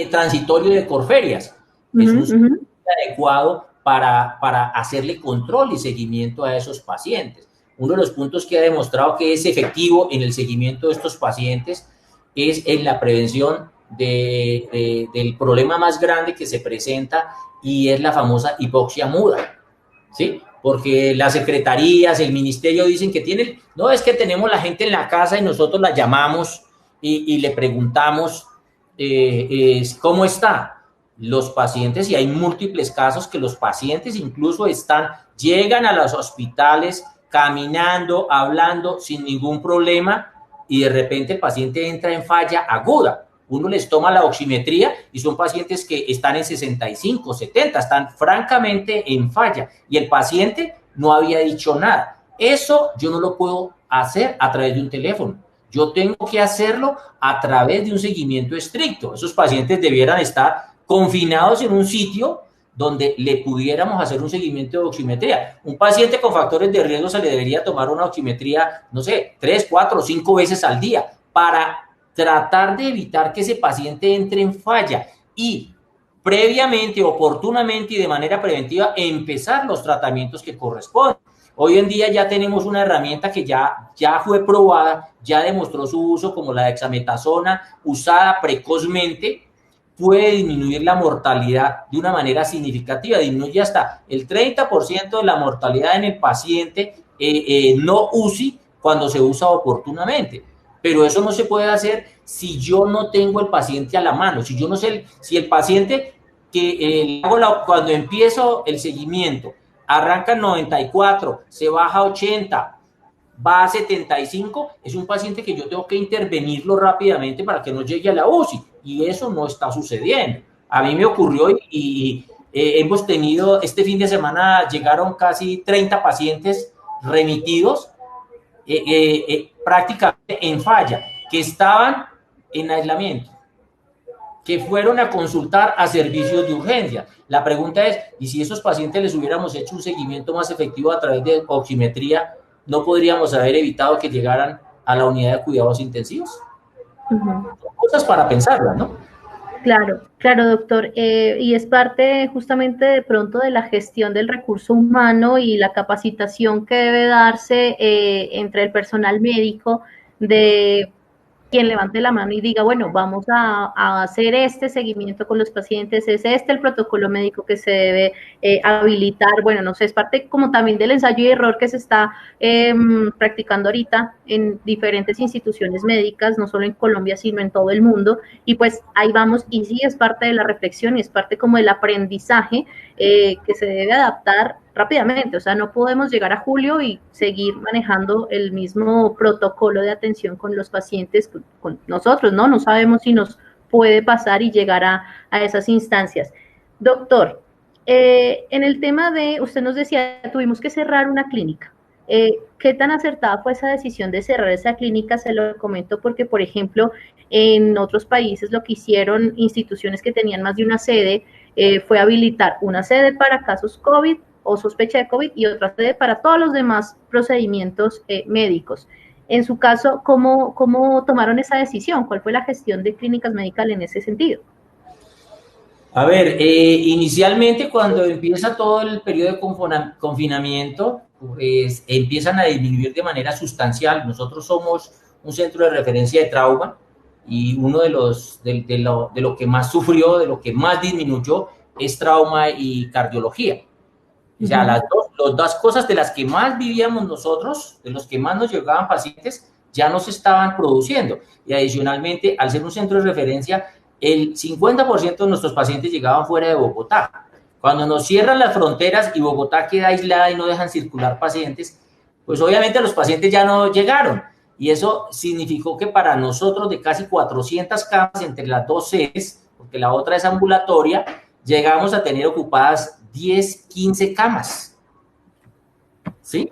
transitorio de Corferias, es un sitio adecuado para hacerle control y seguimiento a esos pacientes. Uno de los puntos que ha demostrado que es efectivo en el seguimiento de estos pacientes es en la prevención del problema más grande que se presenta, y es la famosa hipoxia muda, ¿sí? Porque las secretarías, el ministerio dicen que no, es que tenemos la gente en la casa y nosotros la llamamos y le preguntamos cómo está. Los pacientes, y hay múltiples casos que los pacientes incluso llegan a los hospitales caminando, hablando sin ningún problema, y de repente el paciente entra en falla aguda. Uno les toma la oximetría y son pacientes que están en 65, 70, están francamente en falla, y el paciente no había dicho nada. Eso yo no lo puedo hacer a través de un teléfono. Yo tengo que hacerlo a través de un seguimiento estricto. Esos pacientes debieran estar confinados en un sitio donde le pudiéramos hacer un seguimiento de oximetría. Un paciente con factores de riesgo se le debería tomar una oximetría, no sé, 3, 4, 5 veces al día para tratar de evitar que ese paciente entre en falla y previamente, oportunamente y de manera preventiva empezar los tratamientos que corresponden. Hoy en día ya tenemos una herramienta que ya fue probada, ya demostró su uso, como la dexametasona, usada precozmente, puede disminuir la mortalidad de una manera significativa, disminuye hasta el 30% de la mortalidad en el paciente no UCI cuando se usa oportunamente. Pero eso no se puede hacer si yo no tengo el paciente a la mano, si yo no sé, si el paciente cuando empiezo el seguimiento arranca en 94, se baja a 80, va a 75, es un paciente que yo tengo que intervenirlo rápidamente para que no llegue a la UCI, y eso no está sucediendo. A mí me ocurrió y hemos tenido, este fin de semana llegaron casi 30 pacientes remitidos prácticamente en falla, que estaban en aislamiento, que fueron a consultar a servicios de urgencia. La pregunta es, ¿y si esos pacientes les hubiéramos hecho un seguimiento más efectivo a través de oximetría, no podríamos haber evitado que llegaran a la unidad de cuidados intensivos? Cosas para pensarlas, ¿no? Claro, claro, doctor. Y es parte justamente de pronto de la gestión del recurso humano y la capacitación que debe darse entre el personal médico, de quien levante la mano y diga, bueno, vamos a hacer este seguimiento con los pacientes, es este el protocolo médico que se debe habilitar. Bueno, no sé, es parte como también del ensayo y error que se está practicando ahorita en diferentes instituciones médicas, no solo en Colombia, sino en todo el mundo. Y pues ahí vamos, y sí es parte de la reflexión y es parte como del aprendizaje que se debe adaptar rápidamente. O sea, no podemos llegar a julio y seguir manejando el mismo protocolo de atención con los pacientes, con nosotros, ¿no? No sabemos si nos puede pasar y llegar a esas instancias. Doctor, en el tema de, usted nos decía, tuvimos que cerrar una clínica. ¿Qué tan acertada fue esa decisión de cerrar esa clínica? Se lo comento porque, por ejemplo, en otros países lo que hicieron instituciones que tenían más de una sede fue habilitar una sede para casos COVID o sospecha de COVID y otra sede para todos los demás procedimientos médicos. En su caso, ¿cómo tomaron esa decisión? ¿Cuál fue la gestión de Clínicas Medical en ese sentido? A ver, inicialmente cuando empieza todo el periodo de confinamiento, pues empiezan a disminuir de manera sustancial. Nosotros somos un centro de referencia de trauma, y uno de lo que más sufrió, de lo que más disminuyó, es trauma y cardiología. O sea, las dos cosas de las que más vivíamos nosotros, de los que más nos llegaban pacientes, ya no se estaban produciendo. Y adicionalmente, al ser un centro de referencia, el 50% de nuestros pacientes llegaban fuera de Bogotá. Cuando nos cierran las fronteras y Bogotá queda aislada y no dejan circular pacientes, pues obviamente los pacientes ya no llegaron. Y eso significó que para nosotros, de casi 400 camas entre las dos sedes, porque la otra es ambulatoria, llegamos a tener ocupadas 10, 15 camas, ¿sí?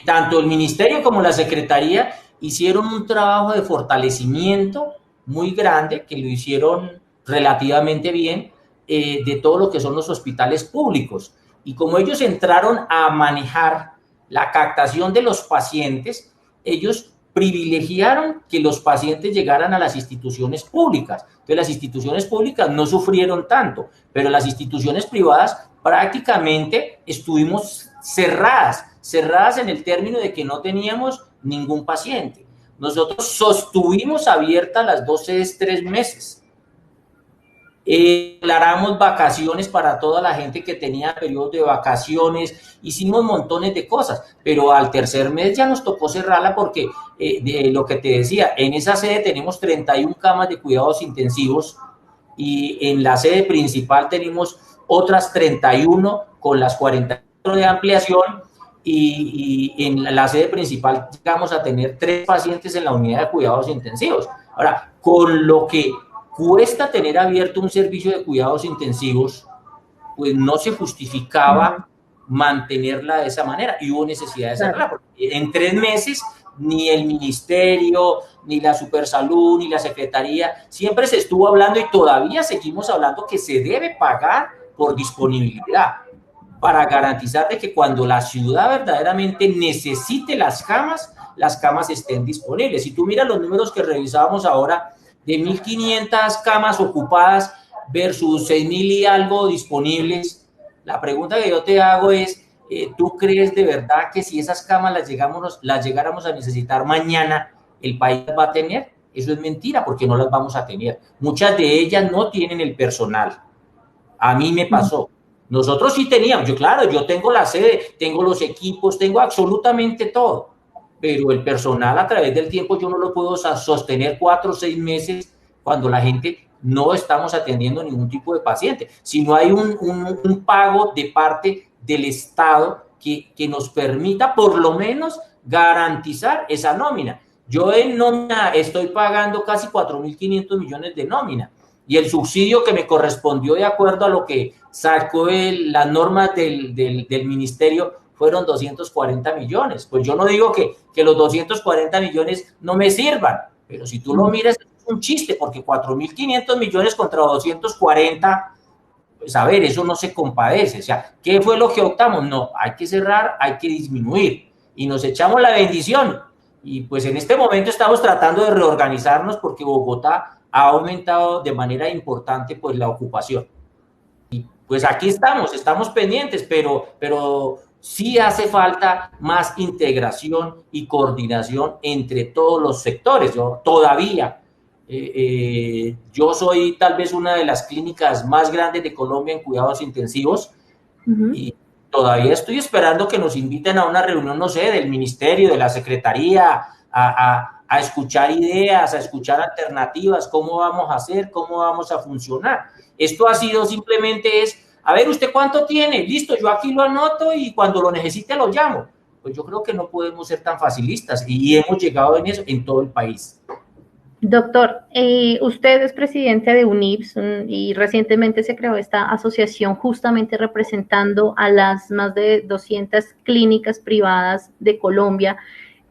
Tanto el ministerio como la secretaría hicieron un trabajo de fortalecimiento muy grande, que lo hicieron relativamente bien, de todo lo que son los hospitales públicos. Y como ellos entraron a manejar la captación de los pacientes, ellos privilegiaron que los pacientes llegaran a las instituciones públicas. Entonces, las instituciones públicas no sufrieron tanto, pero las instituciones privadas prácticamente estuvimos cerradas en el término de que no teníamos ningún paciente. Nosotros sostuvimos abiertas las dos sedes 3 meses. Declaramos vacaciones para toda la gente que tenía periodos de vacaciones, hicimos montones de cosas, pero al tercer mes ya nos tocó cerrarla porque, de lo que te decía, en esa sede tenemos 31 camas de cuidados intensivos y en la sede principal tenemos otras 31 con las 44 de ampliación y en la sede principal llegamos a tener 3 pacientes en la unidad de cuidados intensivos. Ahora, con lo que cuesta tener abierto un servicio de cuidados intensivos, pues no se justificaba mantenerla de esa manera y hubo necesidad de cerrarla, porque en 3 meses ni el ministerio, ni la Supersalud, ni la Secretaría, siempre se estuvo hablando y todavía seguimos hablando que se debe pagar por disponibilidad para garantizar de que cuando la ciudad verdaderamente necesite las camas estén disponibles. Si tú miras los números que revisábamos ahora, de 1.500 camas ocupadas versus 6.000 y algo disponibles, la pregunta que yo te hago es, ¿tú crees de verdad que si esas camas las llegáramos a necesitar mañana, el país las va a tener? Eso es mentira, porque no las vamos a tener. Muchas de ellas no tienen el personal. A mí me pasó. Nosotros sí teníamos, yo tengo la sede, tengo los equipos, tengo absolutamente todo, pero el personal a través del tiempo yo no lo puedo sostener 4 o 6 meses cuando la gente no estamos atendiendo ningún tipo de paciente. Si no hay un pago de parte del Estado que nos permita por lo menos garantizar esa nómina. Yo en nómina estoy pagando casi 4.500 millones de nómina y el subsidio que me correspondió de acuerdo a lo que sacó las normas del ministerio fueron 240 millones. Pues yo no digo que los 240 millones no me sirvan, pero si tú lo miras es un chiste, porque 4.500 millones contra 240, pues a ver, eso no se compadece. O sea, ¿qué fue lo que optamos? No, hay que cerrar, hay que disminuir y nos echamos la bendición. Y pues en este momento estamos tratando de reorganizarnos porque Bogotá ha aumentado de manera importante pues la ocupación. Y pues aquí estamos pendientes, pero sí hace falta más integración y coordinación entre todos los sectores. Yo soy tal vez una de las clínicas más grandes de Colombia en cuidados intensivos y todavía estoy esperando que nos inviten a una reunión, no sé, del ministerio, de la secretaría, a escuchar ideas, a escuchar alternativas, cómo vamos a hacer, cómo vamos a funcionar. Esto ha sido simplemente a ver, ¿usted cuánto tiene? Listo, yo aquí lo anoto y cuando lo necesite lo llamo. Pues yo creo que no podemos ser tan facilistas y hemos llegado en eso en todo el país. Doctor, usted es presidente de UNIPS y recientemente se creó esta asociación justamente representando a las más de 200 clínicas privadas de Colombia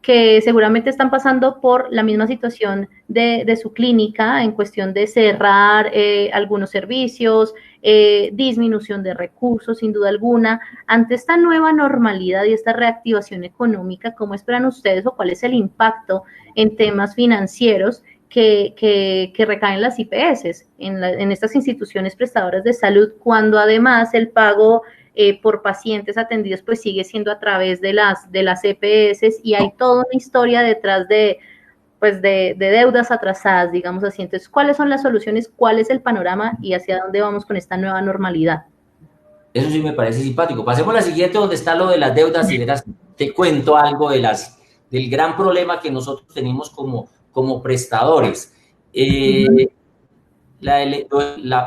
que seguramente están pasando por la misma situación de su clínica en cuestión de cerrar algunos servicios, disminución de recursos, sin duda alguna. Ante esta nueva normalidad y esta reactivación económica, ¿cómo esperan ustedes o cuál es el impacto en temas financieros que recaen las IPS en estas instituciones prestadoras de salud, cuando además el pago por pacientes atendidos pues sigue siendo a través de las EPS y hay toda una historia detrás de deudas atrasadas, digamos así? Entonces, ¿cuáles son las soluciones? ¿Cuál es el panorama y hacia dónde vamos con esta nueva normalidad? Eso sí me parece simpático. Pasemos a la siguiente, donde está lo de las deudas, y verás, te cuento algo del gran problema que nosotros tenemos como prestadores.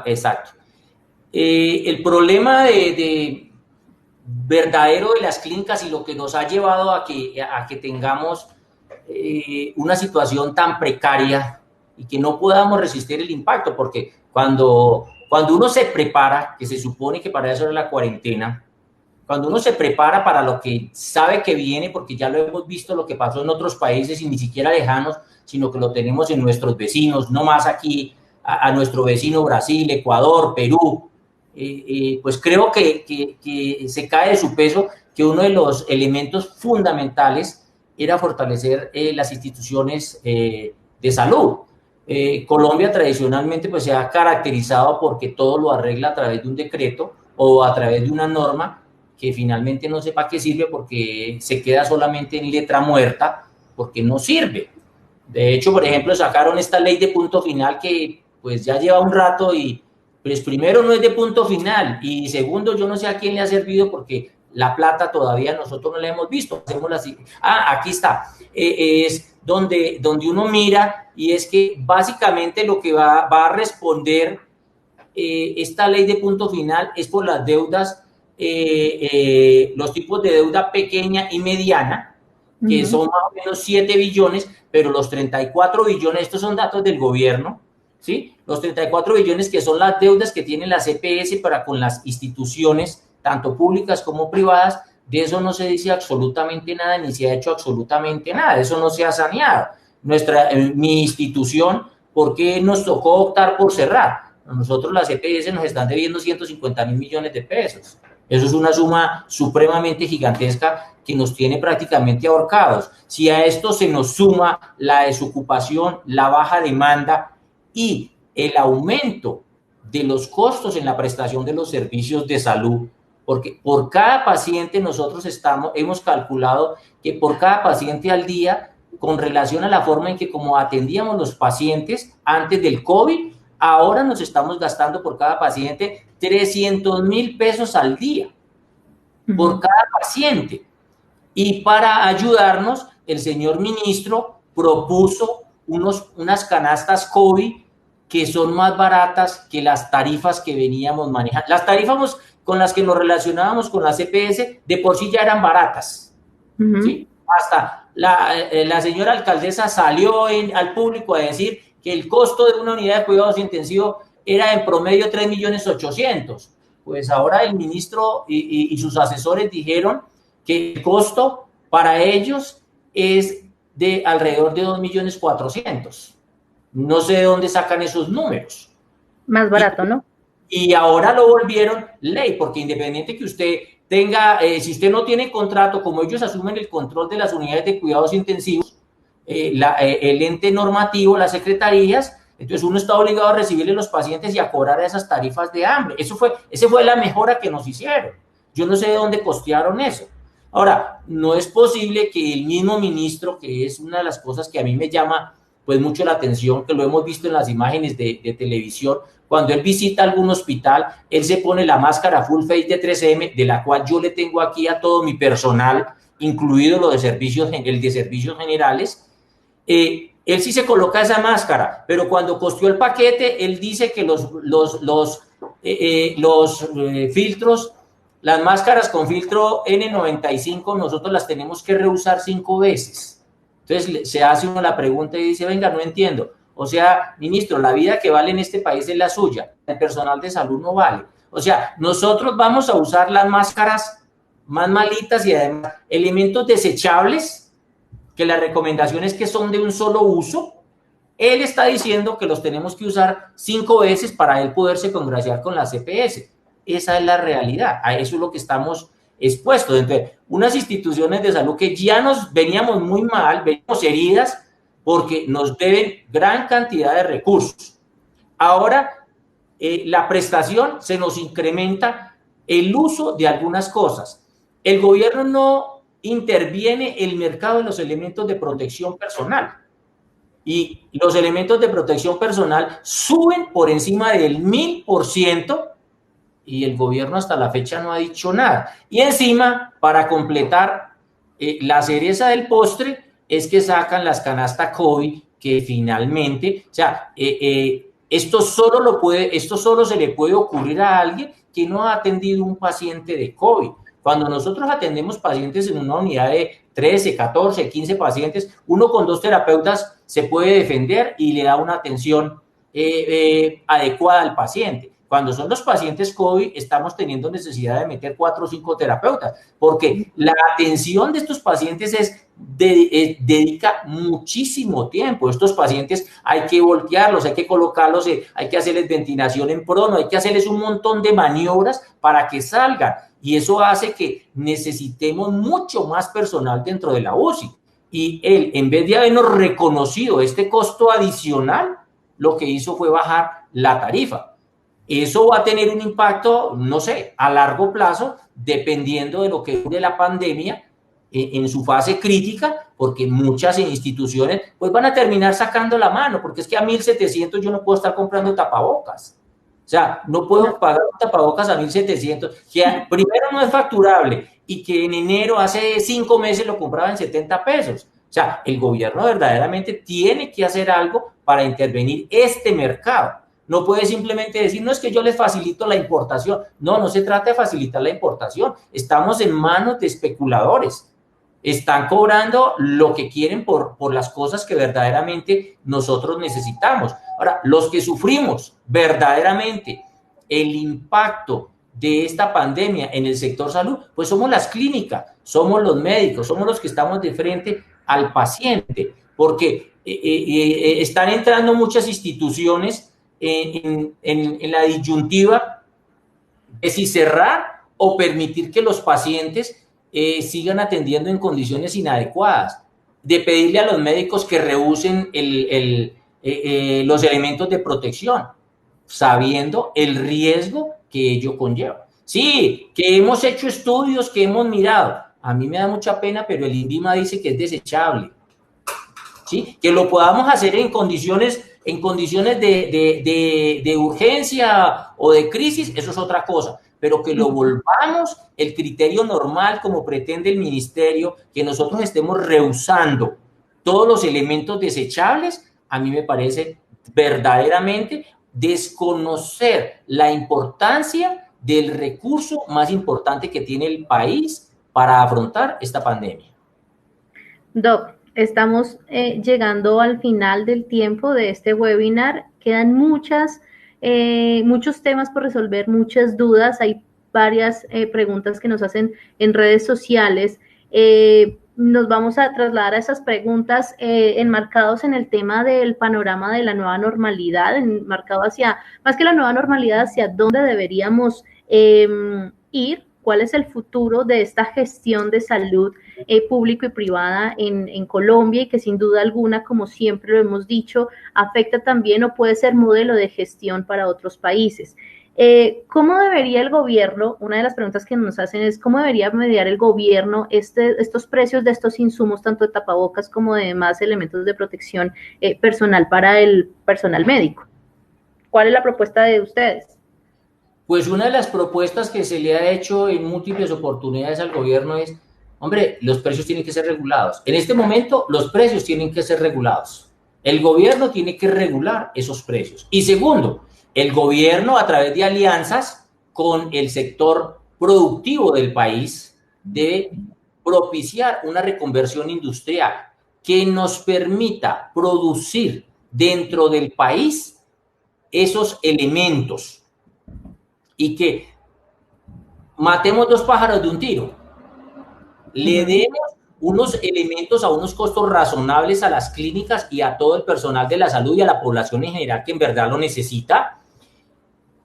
Exacto. El problema verdadero de las clínicas y lo que nos ha llevado a que tengamos una situación tan precaria y que no podamos resistir el impacto, porque Cuando uno se prepara, que se supone que para eso es la cuarentena, cuando uno se prepara para lo que sabe que viene, porque ya lo hemos visto lo que pasó en otros países y ni siquiera lejanos, sino que lo tenemos en nuestros vecinos, no más aquí a nuestro vecino Brasil, Ecuador, Perú, pues creo que se cae de su peso que uno de los elementos fundamentales era fortalecer las instituciones de salud. Colombia tradicionalmente pues se ha caracterizado porque todo lo arregla a través de un decreto o a través de una norma que finalmente no sé para qué sirve porque se queda solamente en letra muerta, porque no sirve. De hecho, por ejemplo, sacaron esta ley de punto final que pues ya lleva un rato y pues primero no es de punto final y segundo yo no sé a quién le ha servido porque la plata todavía nosotros no la hemos visto. Hacemos así. Aquí está. Es donde uno mira y es que básicamente lo que va a responder esta ley de punto final es por las deudas, los tipos de deuda pequeña y mediana, que son más o menos 7 billones, pero los 34 billones, estos son datos del gobierno, ¿sí? Los 34 billones que son las deudas que tienen las EPS para con las instituciones, tanto públicas como privadas, de eso no se dice absolutamente nada, ni se ha hecho absolutamente nada, eso no se ha saneado. Mi institución, ¿por qué nos tocó optar por cerrar? Nosotros las EPS nos están debiendo 150.000 millones de pesos. Eso es una suma supremamente gigantesca que nos tiene prácticamente ahorcados. Si a esto se nos suma la desocupación, la baja demanda y el aumento de los costos en la prestación de los servicios de salud, porque por cada paciente nosotros hemos calculado que por cada paciente al día, con relación a la forma en que como atendíamos los pacientes antes del COVID, ahora nos estamos gastando por cada paciente 300.000 pesos al día, por cada paciente. Y para ayudarnos, el señor ministro propuso unas canastas COVID que son más baratas que las tarifas que veníamos manejando. Las tarifas con las que nos relacionábamos con las EPS de por sí ya eran baratas. ¿Sí? Hasta la señora alcaldesa salió al público a decir que el costo de una unidad de cuidados intensivos era en promedio 3.800.000. Pues ahora el ministro y sus asesores dijeron que el costo para ellos es de alrededor de 2.400.000. No sé de dónde sacan esos números. Más barato, ¿no? Y ahora lo volvieron ley, porque independiente que usted tenga, si usted no tiene contrato, como ellos asumen el control de las unidades de cuidados intensivos, el ente normativo, las secretarías, entonces uno está obligado a recibirle los pacientes y a cobrar esas tarifas de hambre. Esa fue la mejora que nos hicieron. Yo no sé de dónde costearon eso. Ahora, no es posible que el mismo ministro, que es una de las cosas que a mí me llama pues mucho la atención, que lo hemos visto en las imágenes de televisión, cuando él visita algún hospital, él se pone la máscara full face de 3M, de la cual yo le tengo aquí a todo mi personal, incluido el de servicios generales. Él sí se coloca esa máscara, pero cuando costeó el paquete, él dice que los filtros, las máscaras con filtro N95, nosotros las tenemos que reusar 5 veces. Entonces se hace uno la pregunta y dice, venga, no entiendo. O sea, ministro, la vida que vale en este país es la suya. El personal de salud no vale. O sea, nosotros vamos a usar las máscaras más malitas y además elementos desechables, que la recomendación es que son de un solo uso. Él está diciendo que los tenemos que usar 5 veces para él poderse congraciar con la CPS. Esa es la realidad. A eso es lo que estamos expuestos. Entonces, unas instituciones de salud que ya nos veníamos muy mal, veníamos heridas porque nos deben gran cantidad de recursos. Ahora, la prestación se nos incrementa el uso de algunas cosas. El gobierno no interviene en el mercado de los elementos de protección personal. Y los elementos de protección personal suben por encima del 1.000%. Y el gobierno hasta la fecha no ha dicho nada. Y encima, para completar la cereza del postre, es que sacan las canastas COVID, que finalmente, o sea, esto solo se le puede ocurrir a alguien que no ha atendido un paciente de COVID. Cuando nosotros atendemos pacientes en una unidad de 13, 14, 15 pacientes, uno con 2 terapeutas se puede defender y le da una atención adecuada al paciente. Cuando son los pacientes COVID, estamos teniendo necesidad de meter 4 o 5 terapeutas, porque la atención de estos pacientes dedica muchísimo tiempo. Estos pacientes hay que voltearlos, hay que colocarlos, hay que hacerles ventilación en prono, hay que hacerles un montón de maniobras para que salgan. Y eso hace que necesitemos mucho más personal dentro de la UCI. Y él, en vez de habernos reconocido este costo adicional, lo que hizo fue bajar la tarifa. Eso va a tener un impacto, no sé, a largo plazo, dependiendo de lo que dure la pandemia en su fase crítica, porque muchas instituciones pues van a terminar sacando la mano, porque es que a 1.700 yo no puedo estar comprando tapabocas. O sea, no puedo pagar un tapabocas a 1.700, que primero no es facturable y que en enero, hace 5 meses, lo compraba en 70 pesos. O sea, el gobierno verdaderamente tiene que hacer algo para intervenir este mercado. No puede simplemente decir, no, es que yo les facilito la importación. No, no se trata de facilitar la importación. Estamos en manos de especuladores. Están cobrando lo que quieren por las cosas que verdaderamente nosotros necesitamos. Ahora, los que sufrimos verdaderamente el impacto de esta pandemia en el sector salud, pues somos las clínicas, somos los médicos, somos los que estamos de frente al paciente, porque están entrando muchas instituciones en la disyuntiva de si cerrar o permitir que los pacientes sigan atendiendo en condiciones inadecuadas, de pedirle a los médicos que rehúsen los elementos de protección, sabiendo el riesgo que ello conlleva. Sí, que hemos hecho estudios, que hemos mirado. A mí me da mucha pena, pero el INVIMA dice que es desechable. ¿Sí? Que lo podamos hacer en condiciones de urgencia o de crisis, eso es otra cosa, pero que lo volvamos el criterio normal como pretende el ministerio, que nosotros estemos rehusando todos los elementos desechables, a mí me parece verdaderamente desconocer la importancia del recurso más importante que tiene el país para afrontar esta pandemia. Doc, estamos llegando al final del tiempo de este webinar. Quedan muchos temas por resolver, muchas dudas. Hay varias preguntas que nos hacen en redes sociales. Nos vamos a trasladar a esas preguntas enmarcados en el tema del panorama de la nueva normalidad, enmarcado hacia, más que la nueva normalidad, hacia dónde deberíamos ir, cuál es el futuro de esta gestión de salud público y privada en Colombia, y que sin duda alguna, como siempre lo hemos dicho, afecta también o puede ser modelo de gestión para otros países. ¿Cómo debería el gobierno? Una de las preguntas que nos hacen es ¿cómo debería mediar el gobierno estos precios de estos insumos, tanto de tapabocas como de demás elementos de protección personal para el personal médico? ¿Cuál es la propuesta de ustedes? Pues una de las propuestas que se le ha hecho en múltiples oportunidades al gobierno es, hombre, los precios tienen que ser regulados. En este momento, los precios tienen que ser regulados. El gobierno tiene que regular esos precios. Y segundo, el gobierno, a través de alianzas con el sector productivo del país, debe propiciar una reconversión industrial que nos permita producir dentro del país esos elementos y que matemos 2 pájaros de un tiro. Le demos unos elementos a unos costos razonables a las clínicas y a todo el personal de la salud y a la población en general que en verdad lo necesita,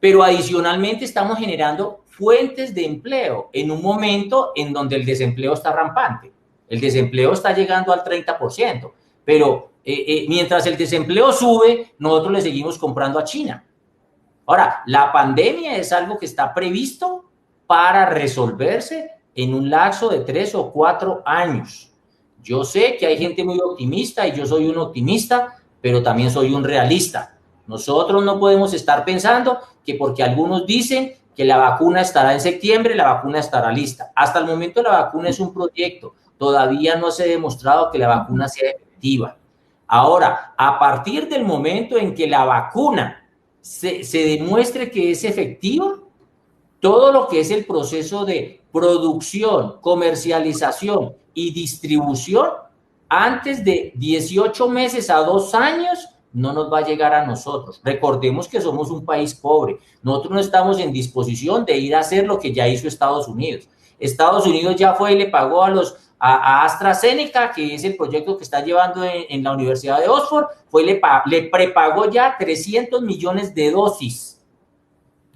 pero adicionalmente estamos generando fuentes de empleo en un momento en donde el desempleo está rampante. El desempleo está llegando al 30%, pero mientras el desempleo sube, nosotros le seguimos comprando a China. Ahora, la pandemia es algo que está previsto para resolverse en un lapso de 3 o 4 años. Yo sé que hay gente muy optimista y yo soy un optimista, pero también soy un realista. Nosotros no podemos estar pensando que porque algunos dicen que la vacuna estará en septiembre, la vacuna estará lista. Hasta el momento la vacuna es un proyecto. Todavía no se ha demostrado que la vacuna sea efectiva. Ahora, a partir del momento en que la vacuna se demuestre que es efectiva, todo lo que es el proceso de producción, comercialización y distribución, antes de 18 meses a 2 años, no nos va a llegar a nosotros. Recordemos que somos un país pobre. Nosotros no estamos en disposición de ir a hacer lo que ya hizo Estados Unidos. Estados Unidos ya fue y le pagó a AstraZeneca, que es el proyecto que está llevando en la Universidad de Oxford, le prepagó ya 300 millones de dosis.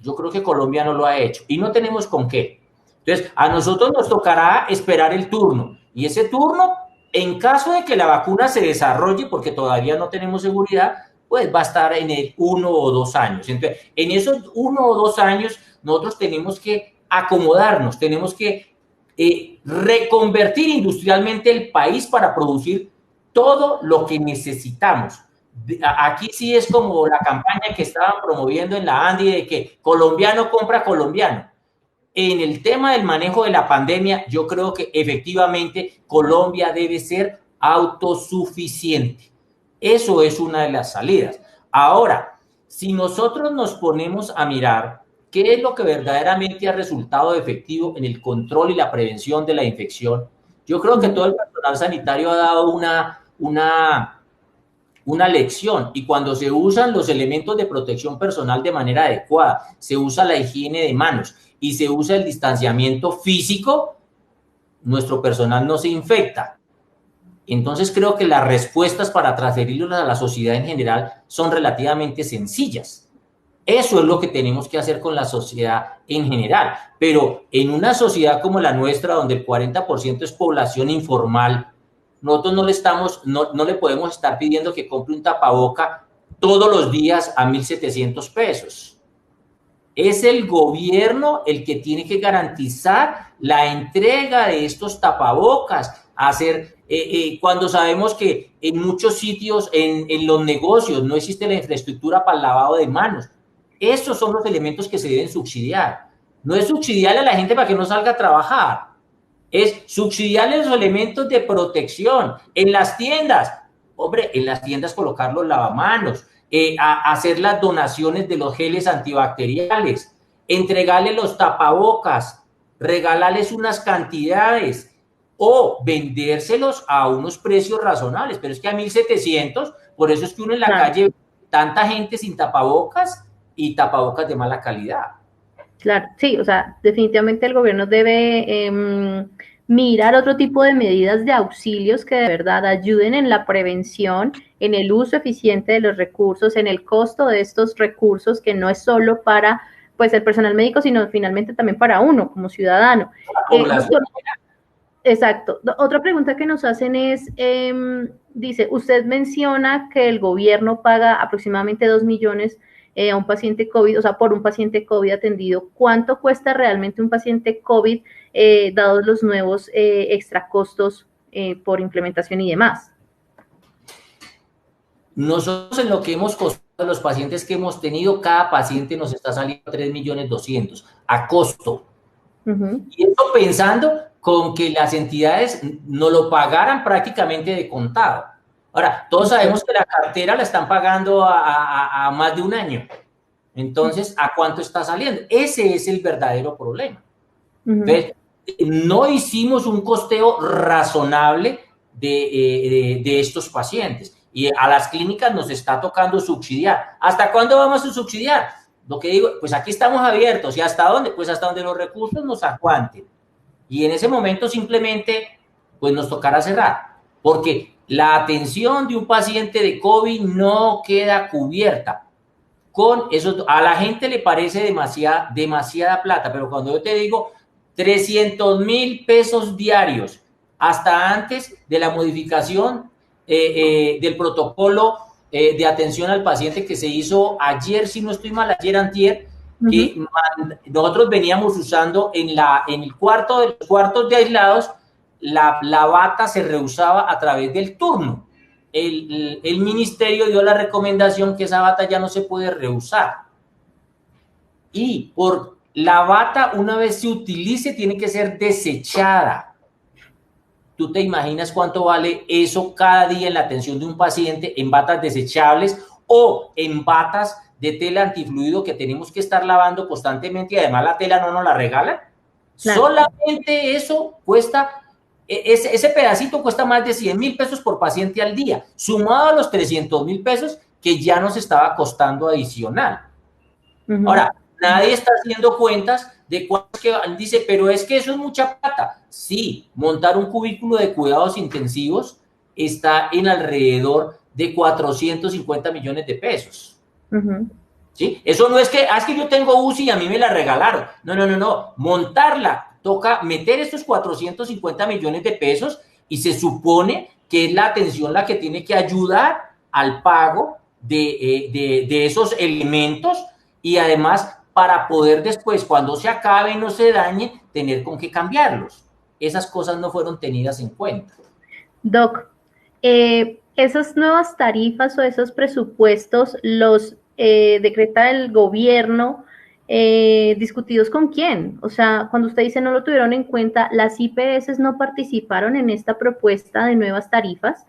Yo creo que Colombia no lo ha hecho y no tenemos con qué. Entonces, a nosotros nos tocará esperar el turno y ese turno, en caso de que la vacuna se desarrolle, porque todavía no tenemos seguridad, pues va a estar en el 1 o 2 años. Entonces, en esos 1 o 2 años, nosotros tenemos que acomodarnos, tenemos que reconvertir industrialmente el país para producir todo lo que necesitamos. Aquí sí es como la campaña que estaban promoviendo en la ANDI de que colombiano compra colombiano. En el tema del manejo de la pandemia, yo creo que efectivamente Colombia debe ser autosuficiente. Eso es una de las salidas. Ahora, si nosotros nos ponemos a mirar qué es lo que verdaderamente ha resultado efectivo en el control y la prevención de la infección, yo creo que todo el personal sanitario ha dado una lección, y cuando se usan los elementos de protección personal de manera adecuada, se usa la higiene de manos y se usa el distanciamiento físico, nuestro personal no se infecta. Entonces creo que las respuestas para transferirlos a la sociedad en general son relativamente sencillas. Eso es lo que tenemos que hacer con la sociedad en general. Pero en una sociedad como la nuestra, donde el 40% es población informal, nosotros no le podemos estar pidiendo que compre un tapaboca todos los días a 1.700 pesos. Es el gobierno el que tiene que garantizar la entrega de estos tapabocas, cuando sabemos que en muchos sitios, en los negocios, no existe la infraestructura para el lavado de manos. Esos son los elementos que se deben subsidiar. No es subsidiarle a la gente para que no salga a trabajar, es subsidiarle los elementos de protección. En las tiendas, hombre, en las tiendas colocar los lavamanos, hacer las donaciones de los geles antibacteriales, entregarle los tapabocas, regalarles unas cantidades o vendérselos a unos precios razonables. Pero es que a 1.700, por eso es que uno en la calle, tanta gente sin tapabocas y tapabocas de mala calidad. Claro, sí, o sea, definitivamente el gobierno debe mirar otro tipo de medidas de auxilios que de verdad ayuden en la prevención, en el uso eficiente de los recursos, en el costo de estos recursos, que no es solo para pues el personal médico, sino finalmente también para uno como ciudadano. Doctor, exacto. Otra pregunta que nos hacen es, dice, usted menciona que el gobierno paga aproximadamente 2 millones a un paciente COVID, o sea, por un paciente COVID atendido. ¿Cuánto cuesta realmente un paciente COVID, dados los nuevos extra costos por implementación y demás? Nosotros en lo que hemos costado los pacientes que hemos tenido, cada paciente nos está saliendo 3.200.000 a costo. Y eso pensando con que las entidades nos lo pagaran prácticamente de contado. Ahora, todos sabemos que la cartera la están pagando a más de un año. Entonces, ¿a cuánto está saliendo? Ese es el verdadero problema. Entonces, no hicimos un costeo razonable de estos pacientes. Y a las clínicas nos está tocando subsidiar. ¿Hasta cuándo vamos a subsidiar? Lo que digo, pues aquí estamos abiertos. ¿Y hasta dónde? Pues hasta donde los recursos nos aguanten. Y en ese momento simplemente, pues nos tocará cerrar. Porque la atención de un paciente de COVID no queda cubierta con eso. A la gente le parece demasiada plata, pero cuando yo te digo 300.000 pesos diarios, hasta antes de la modificación del protocolo de atención al paciente que se hizo ayer, si no estoy mal, ayer antier, que nosotros veníamos usando en los cuartos de aislados, la bata se reusaba a través del turno. El ministerio dio la recomendación que esa bata ya no se puede reusar. Y por la bata, una vez se utilice, tiene que ser desechada. ¿Tú te imaginas cuánto vale eso cada día en la atención de un paciente en batas desechables o en batas de tela antifluido que tenemos que estar lavando constantemente y además la tela no nos la regalan? Claro. Solamente eso cuesta, ese pedacito cuesta más de 100.000 pesos por paciente al día, sumado a los 300.000 pesos que ya nos estaba costando adicional. Ujú. Ahora, nadie está haciendo cuentas de cuántos que dice, pero es que eso es mucha plata. Sí, montar un cubículo de cuidados intensivos está en alrededor de 450 millones de pesos. Ujú. ¿Sí? Eso no es que, es que yo tengo UCI y a mí me la regalaron. No, no, no, no. Montarla, toca meter estos 450 millones de pesos y se supone que es la atención la que tiene que ayudar al pago de esos elementos y además para poder después, cuando se acabe y no se dañe, tener con qué cambiarlos. Esas cosas no fueron tenidas en cuenta. Doc, esas nuevas tarifas o esos presupuestos los decreta el gobierno, discutidos con quién. O sea, cuando usted dice no lo tuvieron en cuenta, las IPS no participaron en esta propuesta de nuevas tarifas.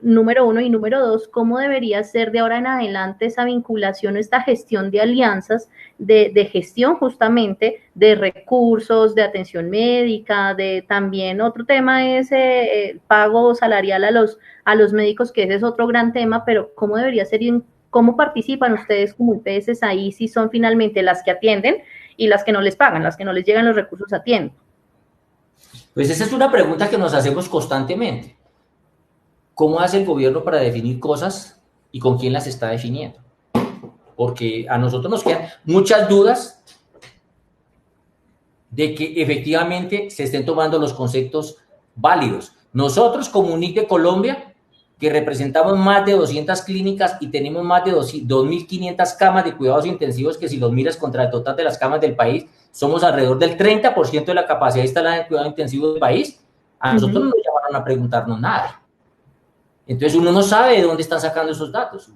Número uno y número dos, ¿cómo debería ser de ahora en adelante esa vinculación, esta gestión de alianzas, de gestión justamente de recursos, de atención médica, de también otro tema es el pago salarial a los médicos, que ese es otro gran tema, pero ¿cómo debería ser y cómo participan ustedes como IPS ahí si son finalmente las que atienden y las que no les pagan, las que no les llegan los recursos a tiempo? Pues esa es una pregunta que nos hacemos constantemente. ¿Cómo hace el gobierno para definir cosas y con quién las está definiendo? Porque a nosotros nos quedan muchas dudas de que efectivamente se estén tomando los conceptos válidos. Nosotros, como UNIC de Colombia, que representamos más de 200 clínicas y tenemos más de 2.500 camas de cuidados intensivos, que si los miras contra el total de las camas del país, somos alrededor del 30% de la capacidad instalada de cuidado intensivo del país. A nosotros no nos llamaron a preguntarnos nada. Entonces uno no sabe de dónde están sacando esos datos.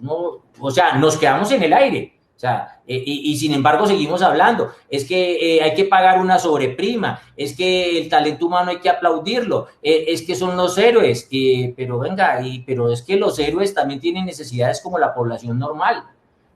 O sea, nos quedamos en el aire. O sea, y sin embargo seguimos hablando. Es que hay que pagar una sobreprima. Es que el talento humano hay que aplaudirlo. Es que son los héroes. Pero venga, pero es que los héroes también tienen necesidades como la población normal.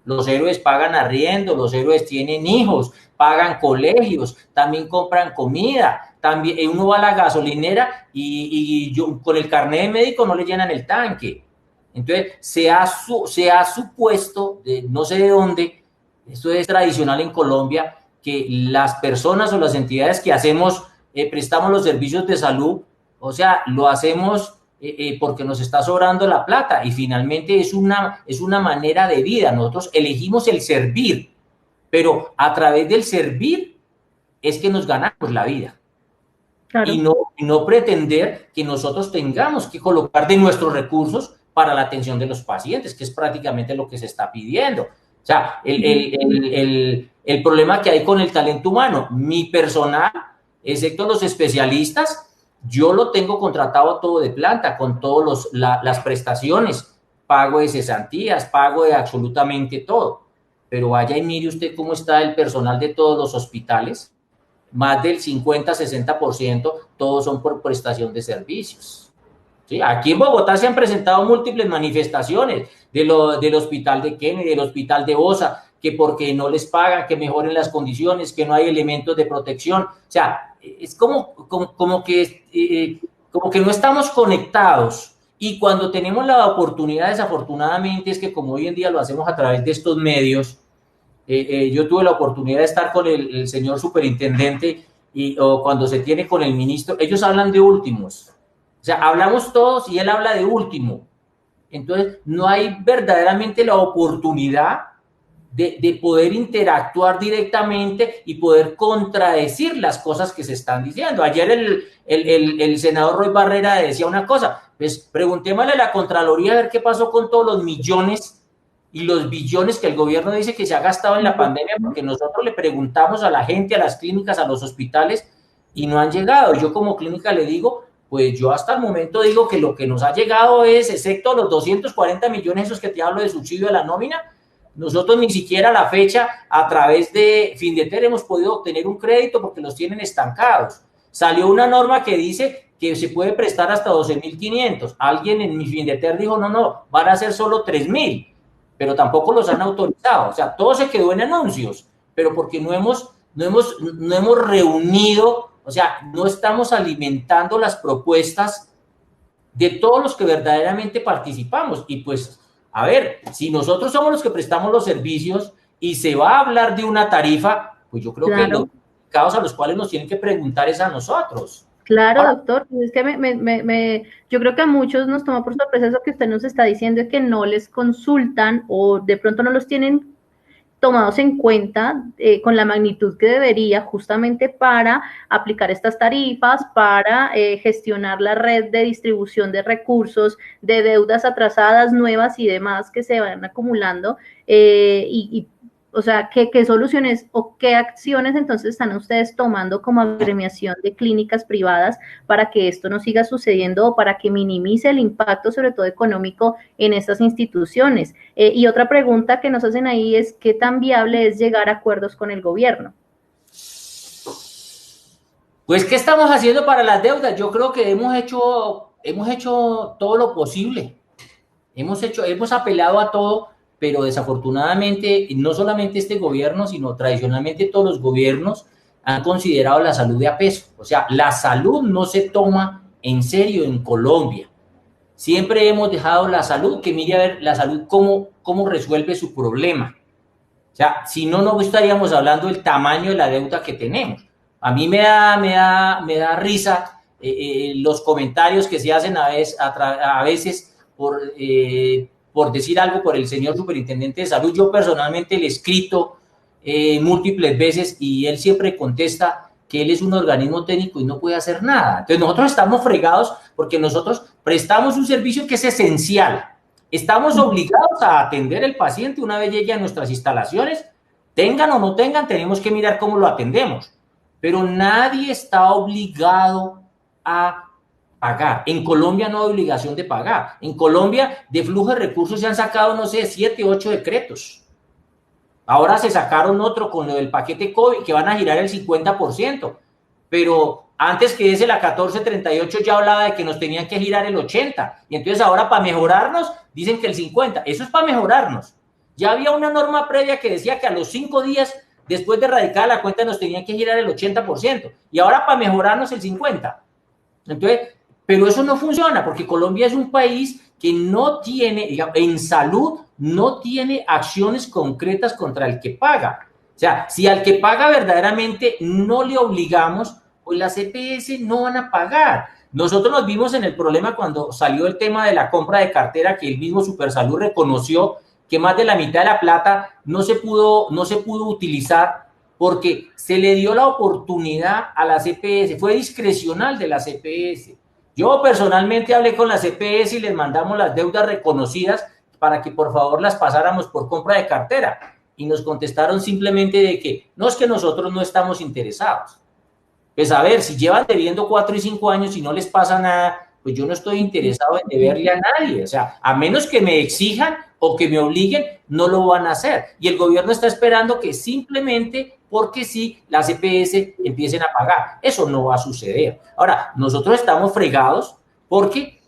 Los héroes pagan arriendo, los héroes tienen hijos, pagan colegios, también compran comida, también uno va a la gasolinera y yo, con el carnet de médico no le llenan el tanque. Entonces, se ha supuesto, no sé de dónde, esto es tradicional en Colombia, que las personas o las entidades que hacemos, prestamos los servicios de salud, o sea, lo hacemos porque nos está sobrando la plata y finalmente es una manera de vida. Nosotros elegimos el servir, pero a través del servir es que nos ganamos la vida. Claro. Y no pretender que nosotros tengamos que colocar de nuestros recursos para la atención de los pacientes, que es prácticamente lo que se está pidiendo. O sea, el problema que hay con el talento humano, mi personal, excepto los especialistas, yo lo tengo contratado todo de planta, con todas las prestaciones, pago de cesantías, pago de absolutamente todo. Pero vaya y mire usted cómo está el personal de todos los hospitales. Más del 50-60% todos son por prestación de servicios. ¿Sí? Aquí en Bogotá se han presentado múltiples manifestaciones del hospital de Kennedy, del hospital de Bosa, que porque no les pagan, que mejoren las condiciones, que no hay elementos de protección. O sea, es como que no estamos conectados. Y cuando tenemos la oportunidad, desafortunadamente, es que como hoy en día lo hacemos a través de estos medios, yo tuve la oportunidad de estar con el señor superintendente o cuando se tiene con el ministro, ellos hablan de últimos. O sea, hablamos todos y él habla de último. Entonces, no hay verdaderamente la oportunidad de poder interactuar directamente y poder contradecir las cosas que se están diciendo. Ayer el senador Roy Barrera decía una cosa, pues preguntémosle a la Contraloría a ver qué pasó con todos los millones y los billones que el gobierno dice que se ha gastado en la pandemia, porque nosotros le preguntamos a la gente, a las clínicas, a los hospitales, y no han llegado. Yo como clínica le digo, pues yo hasta el momento digo que lo que nos ha llegado es, excepto los 240 millones esos que te hablo de subsidio de la nómina, nosotros ni siquiera a la fecha, a través de Findeter, hemos podido obtener un crédito porque los tienen estancados. Salió una norma que dice que se puede prestar hasta 12.500. Alguien en mi Findeter dijo, no, van a ser solo 3.000. Pero tampoco los han autorizado. O sea, todo se quedó en anuncios, pero porque no hemos reunido, o sea, no estamos alimentando las propuestas de todos los que verdaderamente participamos. Y pues A ver, si nosotros somos los que prestamos los servicios y se va a hablar de una tarifa, pues yo creo que los mercados a los cuales nos tienen que preguntar es a nosotros. Claro, doctor, es que yo creo que a muchos nos toma por sorpresa eso que usted nos está diciendo, que no les consultan o de pronto no los tienen tomados en cuenta con la magnitud que debería justamente para aplicar estas tarifas, para gestionar la red de distribución de recursos, de deudas atrasadas, nuevas y demás que se van acumulando o sea, ¿qué soluciones o qué acciones entonces están ustedes tomando como agremiación de clínicas privadas para que esto no siga sucediendo o para que minimice el impacto, sobre todo económico, en estas instituciones? Y otra pregunta que nos hacen ahí es, ¿qué tan viable es llegar a acuerdos con el gobierno? Pues, ¿qué estamos haciendo para las deudas? Yo creo que hemos hecho todo lo posible. Hemos apelado a todo, pero desafortunadamente no solamente este gobierno, sino tradicionalmente todos los gobiernos han considerado la salud de a peso. O sea, la salud no se toma en serio en Colombia. Siempre hemos dejado la salud, que mire a ver la salud cómo resuelve su problema. O sea, si no, no estaríamos hablando del tamaño de la deuda que tenemos. A mí me da risa los comentarios que se hacen a veces por decir algo por el señor superintendente de salud. Yo personalmente le he escrito múltiples veces y él siempre contesta que él es un organismo técnico y no puede hacer nada. Entonces nosotros estamos fregados porque nosotros prestamos un servicio que es esencial. Estamos obligados a atender al paciente una vez llegue a nuestras instalaciones, tengan o no tengan, tenemos que mirar cómo lo atendemos. Pero nadie está obligado a pagar. En Colombia no hay obligación de pagar. En Colombia, de flujo de recursos se han sacado, no sé, 7, 8 decretos. Ahora se sacaron otro con lo del paquete COVID, que van a girar el 50%. Pero antes que ese, la 1438 ya hablaba de que nos tenían que girar el 80%. Y entonces ahora para mejorarnos, dicen que el 50%. Eso es para mejorarnos. Ya había una norma previa que decía que a los 5 días después de radicar la cuenta nos tenían que girar el 80%. Y ahora para mejorarnos el 50%. Entonces, pero eso no funciona porque Colombia es un país que no tiene, digamos, en salud, no tiene acciones concretas contra el que paga. O sea, si al que paga verdaderamente no le obligamos, pues las EPS no van a pagar. Nosotros nos vimos en el problema cuando salió el tema de la compra de cartera, que el mismo Supersalud reconoció que más de la mitad de la plata no se pudo utilizar porque se le dio la oportunidad a las EPS, fue discrecional de las EPS. Yo personalmente hablé con las EPS y les mandamos las deudas reconocidas para que por favor las pasáramos por compra de cartera. Y nos contestaron simplemente de que no, es que nosotros no estamos interesados. Pues a ver, si llevan debiendo 4 y 5 años y no les pasa nada, pues yo no estoy interesado en deberle a nadie. O sea, a menos que me exijan o que me obliguen, no lo van a hacer. Y el gobierno está esperando que simplemente, porque sí, las EPS empiecen a pagar. Eso no va a suceder. Ahora, nosotros estamos fregados porque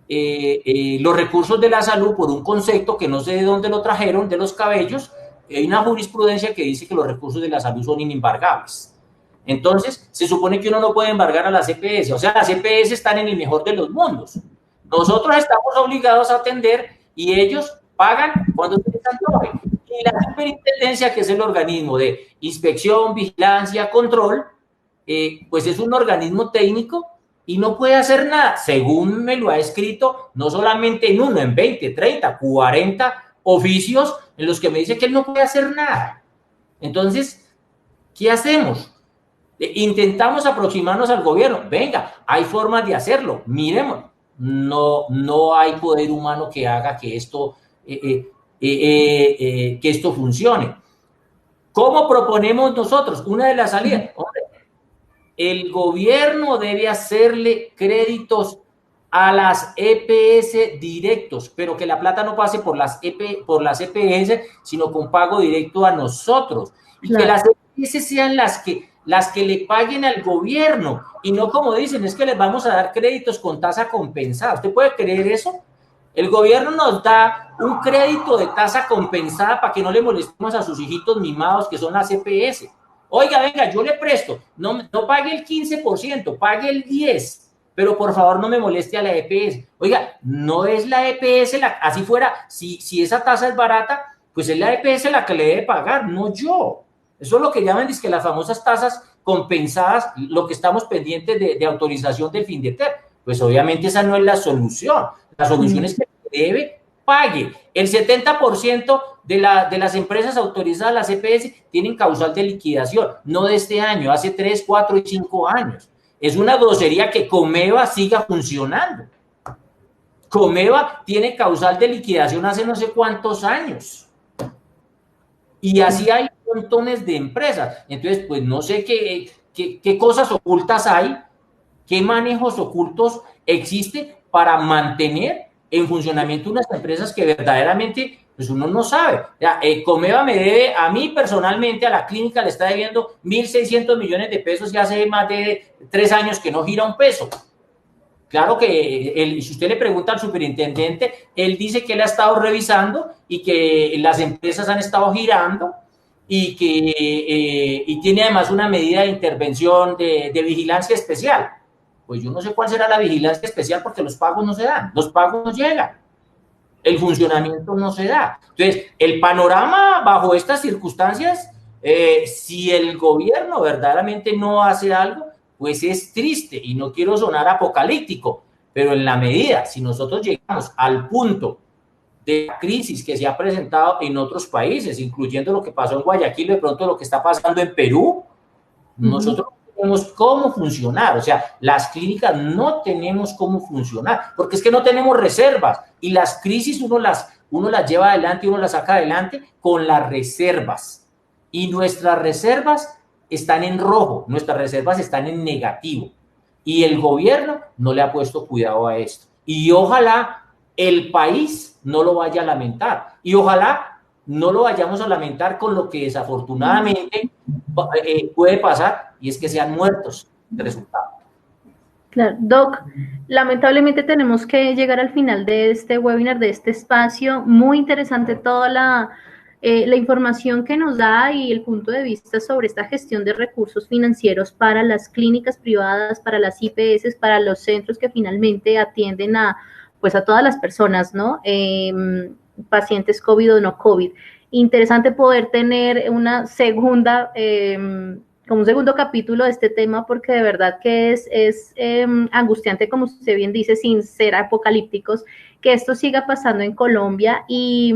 los recursos de la salud, por un concepto que no sé de dónde lo trajeron, de los cabellos, hay una jurisprudencia que dice que los recursos de la salud son inembargables. Entonces, se supone que uno no puede embargar a las EPS. O sea, las EPS están en el mejor de los mundos. Nosotros estamos obligados a atender y ellos pagan cuando se les antoje. Y la superintendencia, que es el organismo de inspección, vigilancia, control, pues es un organismo técnico y no puede hacer nada, según me lo ha escrito, no solamente en uno, en 20, 30, 40 oficios en los que me dice que él no puede hacer nada. Entonces, ¿qué hacemos? Intentamos aproximarnos al gobierno. Venga, hay formas de hacerlo, miremos. No hay poder humano que haga que esto funcione. ¿Cómo proponemos nosotros? Una de las salidas. Hombre, el gobierno debe hacerle créditos a las EPS directos, pero que la plata no pase por las EPS, sino con pago directo a nosotros. Y claro, que las EPS sean las que le paguen al gobierno, y no como dicen, es que les vamos a dar créditos con tasa compensada. ¿Usted puede creer eso? El gobierno nos da un crédito de tasa compensada para que no le molestemos a sus hijitos mimados, que son las EPS. Oiga, venga, yo le presto, no pague el 15%, pague el 10%. pero por favor no me moleste a la EPS. Oiga, no es la EPS, así fuera, si esa tasa es barata, pues es la EPS la que le debe pagar, no yo. Eso es lo que llaman que las famosas tasas compensadas, lo que estamos pendientes de autorización del FINDETER. Pues obviamente esa no es la solución. La solución es que debe pague. El 70% de las empresas autorizadas, las EPS, tienen causal de liquidación, no de este año, hace 3, 4 y 5 años. Es una grosería que Comeva siga funcionando. Comeva tiene causal de liquidación hace no sé cuántos años. Y así hay montones de empresas. Entonces, pues no sé qué cosas ocultas hay, qué manejos ocultos existen para mantener en funcionamiento unas empresas que verdaderamente pues uno no sabe. Ya, Comeva me debe, a mí personalmente, a la clínica le está debiendo 1.600 millones de pesos y hace más de 3 años que no gira un peso. Claro que si usted le pregunta al superintendente, él dice que él ha estado revisando y que las empresas han estado girando y que y tiene además una medida de intervención de vigilancia especial. Pues yo no sé cuál será la vigilancia especial porque los pagos no se dan, los pagos no llegan, el funcionamiento no se da. Entonces, el panorama bajo estas circunstancias, si el gobierno verdaderamente no hace algo, pues es triste y no quiero sonar apocalíptico, pero en la medida, si nosotros llegamos al punto de la crisis que se ha presentado en otros países, incluyendo lo que pasó en Guayaquil, de pronto lo que está pasando en Perú, nosotros no tenemos cómo funcionar, o sea, las clínicas no tenemos cómo funcionar, porque es que no tenemos reservas y las crisis uno las lleva adelante, uno las saca adelante con las reservas y nuestras reservas están en rojo, nuestras reservas están en negativo y el gobierno no le ha puesto cuidado a esto y ojalá el país no lo vaya a lamentar y ojalá no lo vayamos a lamentar con lo que desafortunadamente puede pasar y es que sean muertos de resultado. Claro, Doc, lamentablemente tenemos que llegar al final de este webinar, de este espacio. Muy interesante toda la información que nos da y el punto de vista sobre esta gestión de recursos financieros para las clínicas privadas, para las IPS, para los centros que finalmente atienden pues a todas las personas, ¿no? Pacientes COVID o no COVID. Interesante poder tener una segunda como un segundo capítulo de este tema, porque de verdad que es angustiante, como usted bien dice, sin ser apocalípticos, que esto siga pasando en Colombia y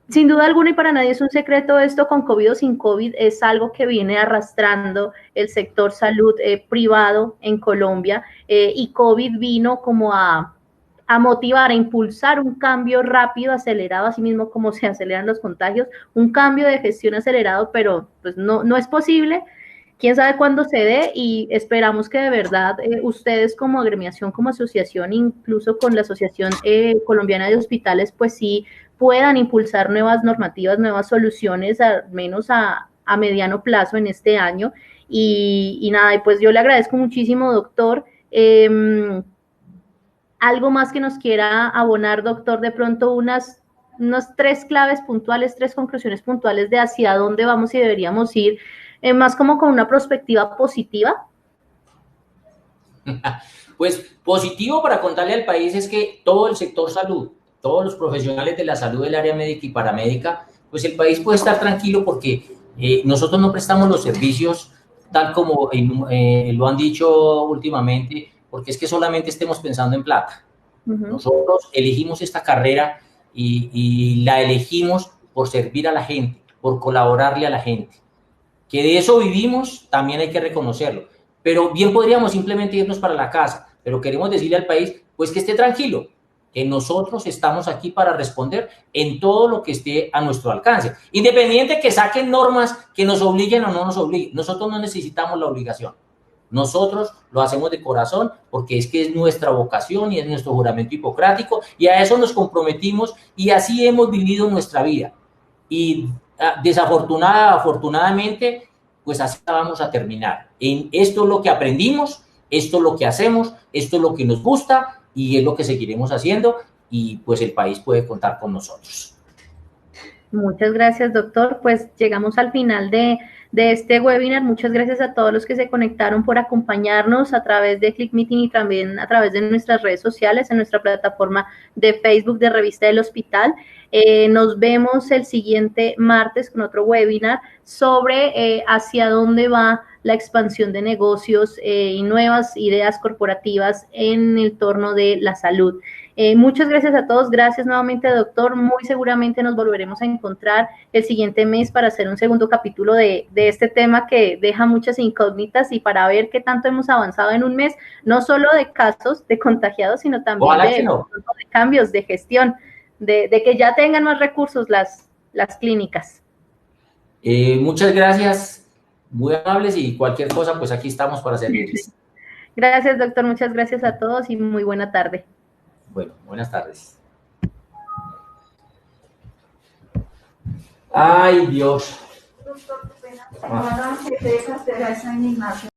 sin duda alguna y para nadie es un secreto esto con COVID o sin COVID, es algo que viene arrastrando el sector salud privado en Colombia y COVID vino como a motivar, a impulsar un cambio rápido, acelerado, así mismo como se aceleran los contagios, un cambio de gestión acelerado, pero pues no es posible. Quién sabe cuándo se dé y esperamos que de verdad ustedes como agremiación, como asociación, incluso con la Asociación Colombiana de Hospitales, pues sí puedan impulsar nuevas normativas, nuevas soluciones, al menos a mediano plazo en este año. Y nada, y pues yo le agradezco muchísimo, doctor. Algo más que nos quiera abonar, doctor, de pronto unas 3 claves puntuales, 3 conclusiones puntuales de hacia dónde vamos y deberíamos ir, más como con una perspectiva positiva. Pues positivo para contarle al país es que todo el sector salud, todos los profesionales de la salud del área médica y paramédica, pues el país puede estar tranquilo porque nosotros no prestamos los servicios tal como lo han dicho últimamente, porque es que solamente estemos pensando en plata. Nosotros elegimos esta carrera y la elegimos por servir a la gente, por colaborarle a la gente. Que de eso vivimos, también hay que reconocerlo. Pero bien podríamos simplemente irnos para la casa, pero queremos decirle al país, pues que esté tranquilo, que nosotros estamos aquí para responder en todo lo que esté a nuestro alcance. Independiente que saquen normas que nos obliguen o no nos obliguen, nosotros no necesitamos la obligación. Nosotros lo hacemos de corazón porque es que es nuestra vocación y es nuestro juramento hipocrático y a eso nos comprometimos y así hemos vivido nuestra vida. Y afortunadamente, pues así vamos a terminar. Esto es lo que aprendimos, esto es lo que hacemos, esto es lo que nos gusta y es lo que seguiremos haciendo y pues el país puede contar con nosotros. Muchas gracias, doctor. Pues llegamos al final de de este webinar. Muchas gracias a todos los que se conectaron por acompañarnos a través de Click Meeting y también a través de nuestras redes sociales, en nuestra plataforma de Facebook de Revista del Hospital. Nos vemos el siguiente martes con otro webinar sobre hacia dónde va la expansión de negocios y nuevas ideas corporativas en el torno de la salud. Muchas gracias a todos, gracias nuevamente, doctor. Muy seguramente nos volveremos a encontrar el siguiente mes para hacer un segundo capítulo de este tema que deja muchas incógnitas y para ver qué tanto hemos avanzado en un mes, no solo de casos de contagiados, sino también de cambios de gestión, de que ya tengan más recursos las clínicas. Muchas gracias, muy amables, y cualquier cosa, pues aquí estamos para servirles. Gracias, doctor, muchas gracias a todos y muy buena tarde. Bueno, buenas tardes. Ay, Dios. Doctor, qué pena. Ahora que dejas de esa indignación.